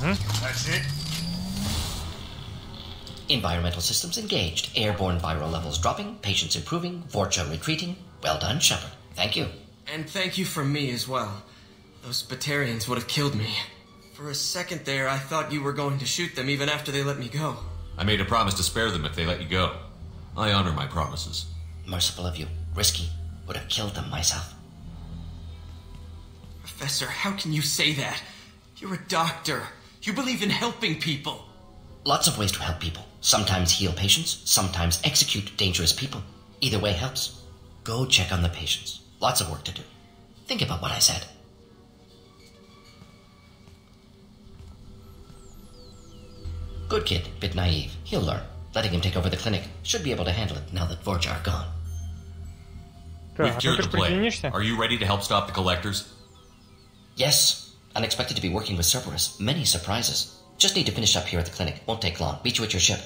That's it. Environmental systems engaged. Airborne viral levels dropping. Patients improving. Vorcha retreating. Well done, Shepard. Thank you. And thank you from me as well. Those Batarians would have killed me. For a second there, I thought you were going to shoot them even after they let me go. I made a promise to spare them if they let you go. I honor my promises. Merciful of you. Risky. Would have killed them myself. Professor, how can you say that? You're a doctor. You believe in helping people. Lots of ways to help people. Sometimes heal patients, sometimes execute dangerous people. Either way helps. Go check on the patients. Lots of work to do. Think about what I said. Good kid, bit naive. He'll learn. Letting him take over the clinic. Should be able to handle it now that Vorcha are gone. We've cured the plague. Are you ready to help stop the collectors? Yes. Unexpected to be working with Cerberus. Many surprises. Just need to finish up here at the clinic. Won't take long. Meet you at your ship.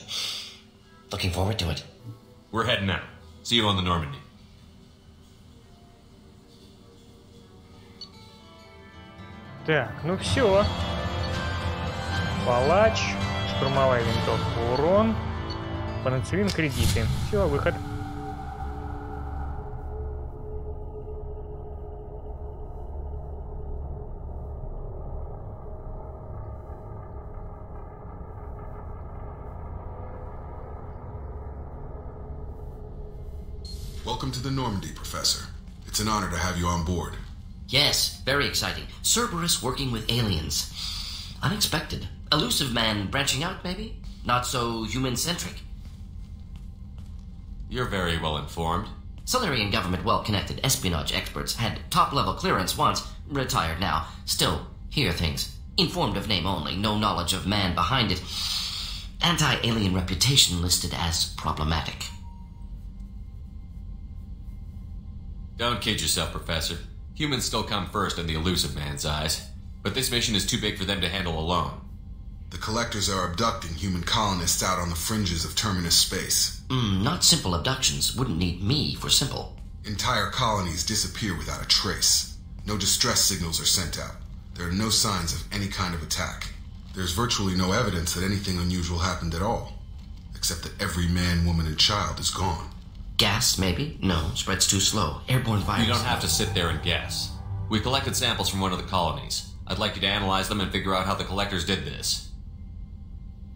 Looking forward to it. We're heading out. See you on the Normandy. Так, ну все. Палач, штурмовая винтовка, урон, пенициллин, кредиты. Все, выход. Welcome to the Normandy, Professor. It's an honor to have you on board. Yes, very exciting. Cerberus working with aliens. Unexpected. Elusive man branching out, maybe? Not so human-centric. You're very well informed. Solarian government well-connected espionage experts had top-level clearance once, retired now. Still, hear things. Informed of name only, no knowledge of man behind it. Anti-alien reputation listed as problematic. Don't kid yourself, Professor. Humans still come first in the elusive man's eyes. But this mission is too big for them to handle alone. The Collectors are abducting human colonists out on the fringes of Terminus space. Not simple abductions. Wouldn't need me for simple. Entire colonies disappear without a trace. No distress signals are sent out. There are no signs of any kind of attack. There's virtually no evidence that anything unusual happened at all. Except that every man, woman, and child is gone. Gas, maybe? No, spreads too slow. Airborne virus. You don't have to sit there and guess. We collected samples from one of the colonies. I'd like you to analyze them and figure out how the collectors did this.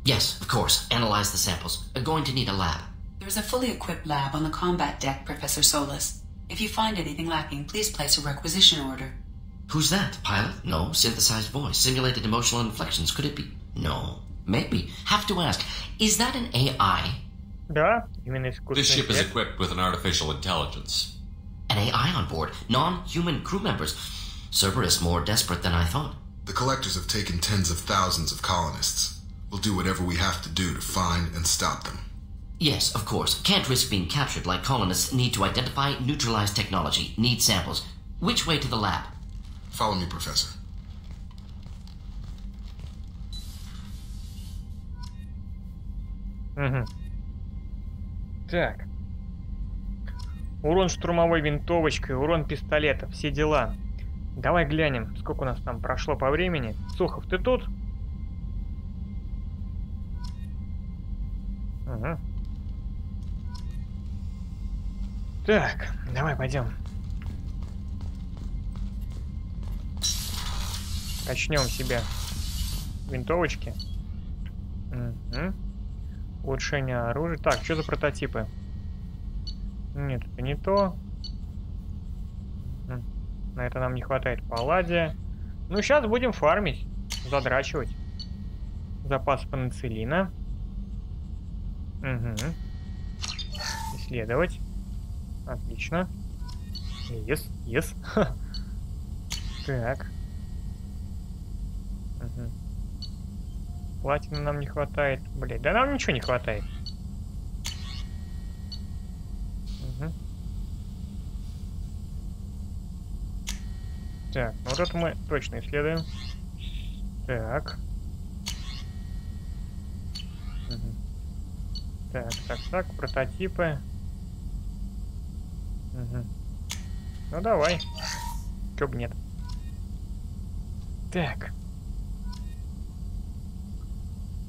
Yes, of course. Analyze the samples. We're going to need a lab. There's a fully equipped lab on the combat deck, Professor Solis. If you find anything lacking, please place a requisition order. Who's that? Pilot? No. Synthesized voice. Simulated emotional inflections. Could it be? No. Maybe. Have to ask. Is that an AI? Да, именно искусственный This ship is интеллект. equipped with an artificial intelligence. An AI on board. Non-human crew members. Cerberus more desperate than I thought. The collectors have taken tens of thousands of colonists. We'll do whatever we have to do to find and stop them. Yes, of course. Can't risk being captured like colonists. Need to identify, neutralize technology. Need samples. Which way to the lab? Follow me, Professor. Угу. Так. Урон штурмовой винтовочкой, урон пистолета, все дела. Давай глянем, сколько у нас там прошло по времени. Сухов, ты тут? Угу. Так, давай пойдем. Качнем себе винтовочки. Угу. Улучшение оружия. Так, что за прототипы? Нет, это не то. На это нам не хватает палладия. Ну, сейчас будем фармить. Задрачивать. Запас пенициллина. Угу. Исследовать. Отлично. Yes. Так. Угу. Платины нам не хватает. Блять, да нам ничего не хватает. Угу. Так, ну вот это мы точно исследуем. Так. Угу. Так, прототипы. Угу. Ну давай. Чё бы нет. Так.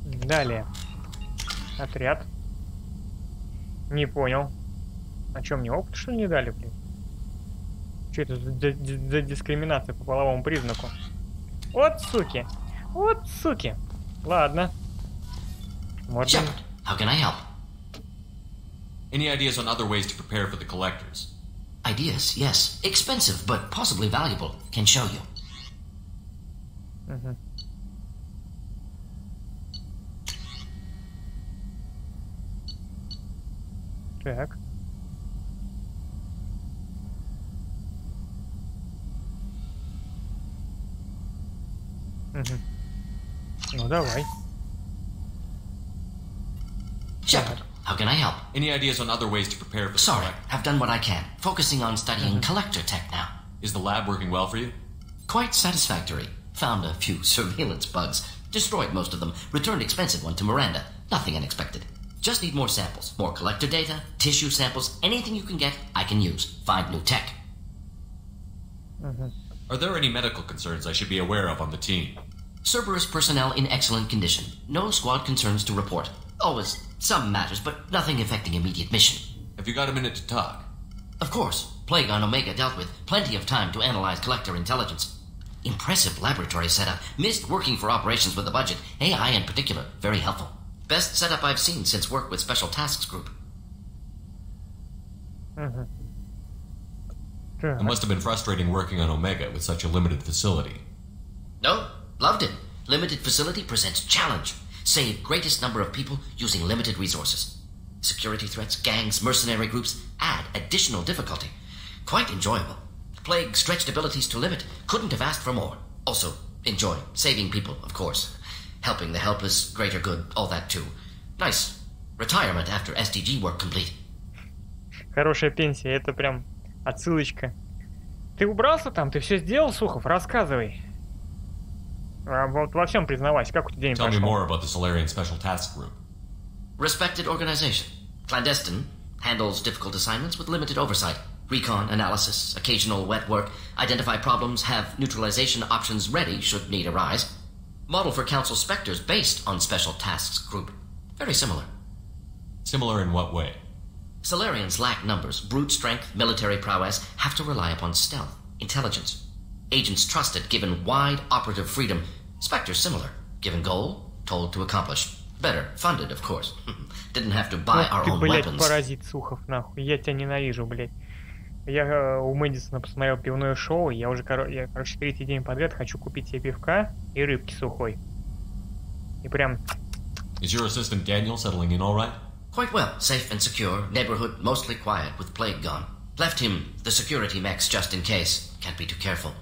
Далее. Отряд. Не понял. А чё, мне опыт, что ли, не дали, блин? Что это за дискриминация по половому признаку? Вот суки! Вот суки! Ладно. Можно... How can I help? Any ideas on other ways to prepare for the collectors? Ideas, yes. Expensive, but possibly valuable. Can show you. Угу. Так. Угу. Ну давай. Shepard, how can I help? Any ideas on other ways to prepare for the Sorry, I've done what I can. Focusing on studying collector tech now. Is the lab working well for you? Quite satisfactory. Found a few surveillance bugs. Destroyed most of them. Returned expensive one to Miranda. Nothing unexpected. Just need more samples. More collector data, tissue samples, anything you can get, I can use. Find new tech. Are there any medical concerns I should be aware of on the team? Cerberus personnel in excellent condition. No squad concerns to report. Always some matters, but nothing affecting immediate mission. Have you got a minute to talk? Of course. Plague on Omega dealt with. Plenty of time to analyze collector intelligence. Impressive laboratory setup. Missed working for operations with a budget. AI in particular. Very helpful. Best setup I've seen since work with Special Tasks Group. It must have been frustrating working on Omega with such a limited facility. No, loved it. Limited facility presents challenge. Save greatest number of people using limited resources. Security threats, gangs, mercenary groups add additional difficulty. Quite enjoyable. Plague stretched abilities to limit. Couldn't have asked for more. Also, enjoy. Saving people, of course. Helping the helpless, greater good, all that too. Nice. Retirement after SDG work complete. Хорошая пенсия, это прям отсылочка. Ты убрался там? Ты все сделал, Сухов? Рассказывай. Вот во всем признавайся, как у тебя день Tell me прошел? more about the Solarian Special Task Group. Respected organization. Clandestine. Handles difficult assignments with limited oversight. Recon, analysis, occasional wet work. Identify problems, have neutralization options ready should need arise. Model for Council Spectres based on Special Tasks Group. Very similar. Similar in what way? Solarians lack numbers. Brute strength, military prowess have to rely upon stealth, intelligence. Agents trusted, given wide operative freedom. Spectres similar. Given goal, told to accomplish. Better, funded, of course. Didn't have to buy our own блядь, weapons. паразит Сухов, нахуй. Я тебя ненавижу, блядь. Я у Мэдисона посмотрел пивное шоу, я уже, короче, третий день подряд хочу купить себе пивка и рыбки сухой. И прям... Is your assistant Daniel settling in all right? Quite well. Safe and secure. Neighborhood mostly quiet with plague gone. Left him the security mechs just in case. Can't be too careful.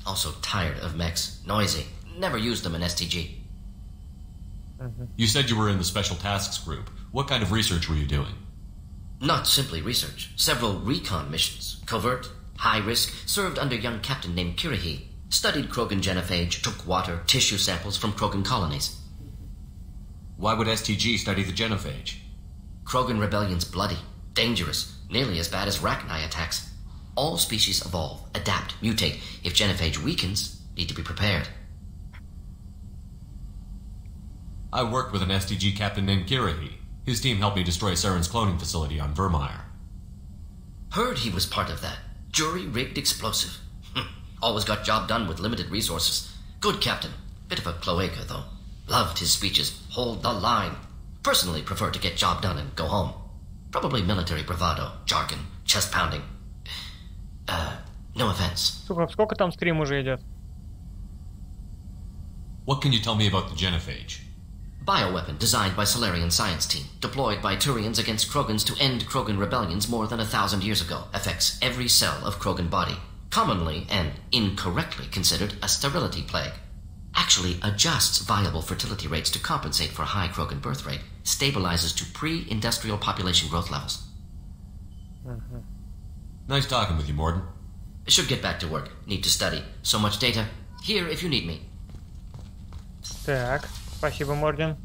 Also tired of mechs. Noisy. Never used them in STG. You said you were in the Special Tasks Group. What kind of research were you doing? Not simply research. Several recon missions. Covert, high risk, served under a young captain named Kirihi. Studied Krogan genophage, took water, tissue samples from Krogan colonies. Why would STG study the genophage? Krogan rebellion's bloody, dangerous, nearly as bad as Rachni attacks. All species evolve, adapt, mutate. If genophage weakens, need to be prepared. I worked with an STG captain named Kirihi. His team helped me destroy Saren's cloning facility on Vermeer. Heard he was part of that. Jury-rigged explosive. Always got job done with limited resources. Good captain. Bit of a cloaca, though. Loved his speeches. Hold the line. Personally prefer to get job done and go home. Probably military bravado, jargon, chest pounding. No offense. Сука, сколько там стрим уже идет? What can you tell me about the genophage? Bioweapon designed by Solarian science team, deployed by Turians against Krogans to end Krogan rebellions more than 1,000 years ago. Affects every cell of Krogan body. Commonly and incorrectly considered a sterility plague. Actually adjusts viable fertility rates to compensate for high Krogan birth rate. Stabilizes to pre-industrial population growth levels. Nice talking with you, Morden. Should get back to work. Need to study. So much data. Here if you need me. Так, спасибо, Морден.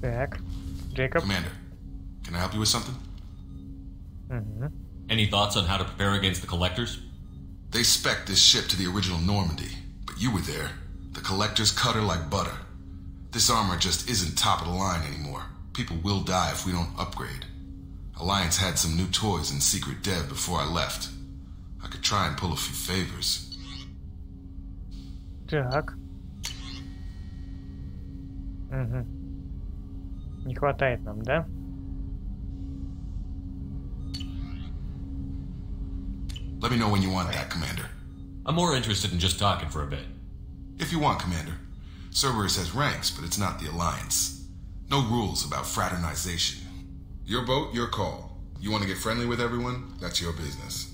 Так, Джейкоб. Commander, can I help you with something? Any thoughts on how to prepare against the Collectors? They spec'd this ship to the original Normandy, but you were there. The Collectors cut her like butter. This armor just isn't top of the line anymore. People will die if we don't upgrade. Alliance had some new toys in secret dev before I left. I could try and pull a few favors. Так. Не хватает нам, да? Let me know when you want that, Commander. I'm more interested in just talking for a bit. If you want, Commander. Cerberus has ranks, but it's not the Alliance. No rules about fraternization. Your boat, your call. You want to get friendly with everyone? That's your business.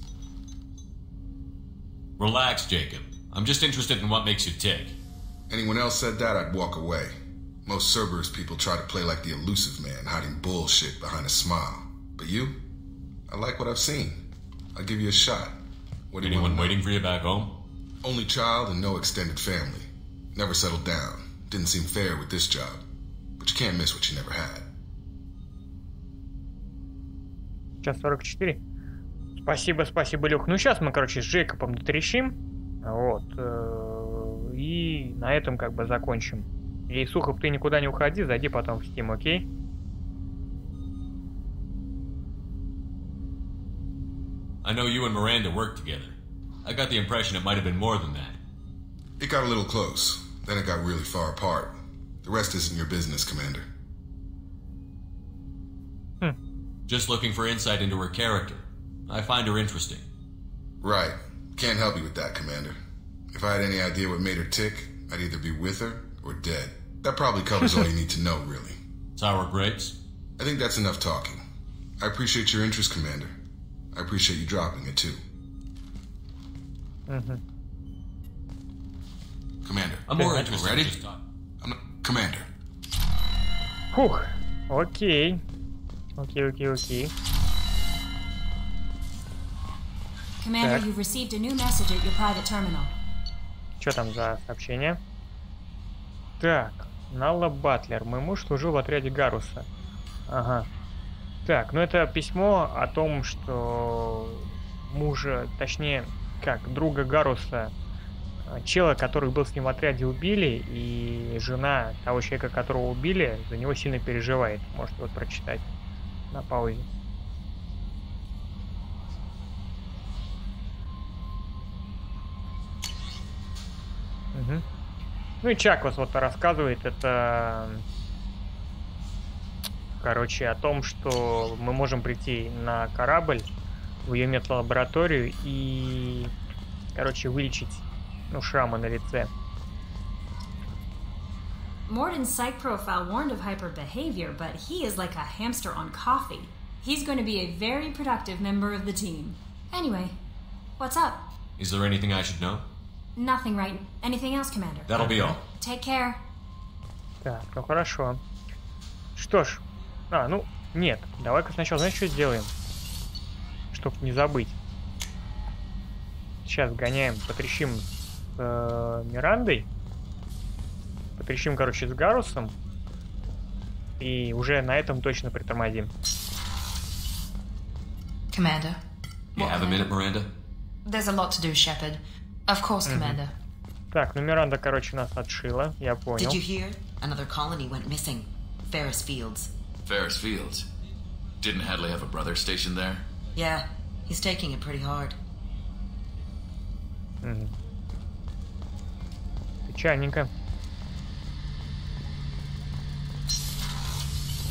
Relax, Jacob. I'm just interested in what makes you tick. Anyone else said that, I'd walk away. Most Cerberus people try to play like the elusive man, hiding bullshit behind a smile. But you? I like what I've seen. I'll give you a shot. What do you Anyone waiting for you back home? Only child and no extended family. Never settled down. Didn't seem fair with this job. But you can't miss what you never had. Сейчас 44. Спасибо, спасибо, Люх. Ну, сейчас мы, короче, с Джейкобом дотрещим. Вот. И на этом как бы закончим. И, Сухов, ты никуда не уходи, зайди потом в Steam, окей? I know you and Miranda worked together. I got the impression it might have been more than that. It got a little close. Then it got really far apart. The rest isn't your business, Commander. Just looking for insight into her character. I find her interesting. Right. Can't help you with that, Commander. If I had any idea what made her tick, I'd either be with her or dead. That probably covers all you need to know, really. Sour grapes? I think that's enough talking. I appreciate your interest, Commander. I appreciate you dropping it, too. Commander. I'm more interested. Ready? In just Commander. Фух. Окей. Окей. Commander, you've received a new message at your private terminal. Что там за сообщение? Так, Налла Батлер. Мой муж служил в отряде Гаруса. Ага. Так, ну это письмо о том, что мужа, точнее, как, друга Гаруса чела, который был с ним в отряде, убили, и жена того человека, которого убили, за него сильно переживает. Можете вот прочитать на паузе. Угу. Ну и Чак вас вот рассказывает, это, короче, о том, что мы можем прийти на корабль, в ее металлабораторию и, короче, вылечить, ну, шрамы на лице. Morden's psych profile warned of hyperbehavior, but he is like a hamster on coffee. He's going to be a very productive member of the team. Anyway, what's up? Is there anything I should know? Nothing, right? Anything else, Commander? That'll be all. Take care. Так, ну хорошо. Что ж, ну, нет. Давай-ка сначала, знаешь, что сделаем? Чтоб не забыть. Сейчас гоняем, потрещим с Мирандой. Потрещим, короче, с Гарусом. И уже на этом точно притормозим. Commander. You have a minute, Miranda? There's a lot to do, Shepard. Of course, Commander. Так, ну Миранда, короче, нас отшила, я понял. Did you hear? Another colony went missing. Ferris Fields. Ferris Fields? Didn't Hadley have a brother stationed there? Yeah, he's taking it pretty hard. Печальненько.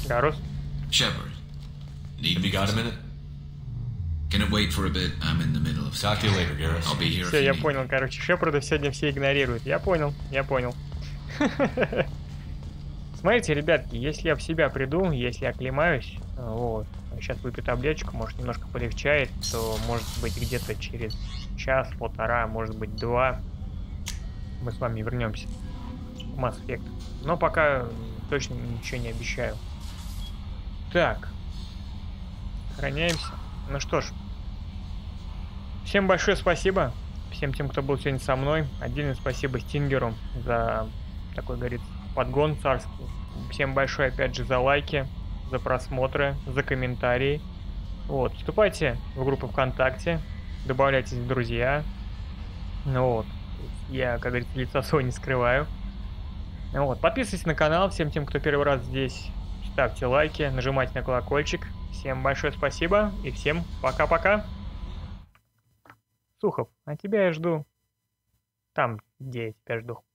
Гарус? Shepard. Have you got a minute? Can it wait for a bit? I'm in the middle of... Talk to you later, Garrus. I'll be here if Все, you я need. понял, короче, Шепарда сегодня все игнорируют. Я понял. Смотрите, ребятки, если я в себя приду, если я оклемаюсь, вот, сейчас выпью таблеточку, может, немножко полегчает, то, может быть, где-то через час-полтора, может быть, 2 мы с вами вернемся в Mass Effect. Но пока точно ничего не обещаю. Так. Сохраняемся. Ну что ж. Всем большое спасибо. Всем тем, кто был сегодня со мной. Отдельное спасибо Стингеру за такой, говорит, подгон царский. Всем большое, опять же, за лайки, за просмотры, за комментарии. Вот. Вступайте в группу ВКонтакте. Добавляйтесь в друзья. Ну вот. Я, как говорится, лица свое не скрываю. Вот. Подписывайтесь на канал. Всем тем, кто первый раз здесь, ставьте лайки, нажимайте на колокольчик. Всем большое спасибо и всем пока-пока. Сухов, а тебя я жду там, где я тебя жду.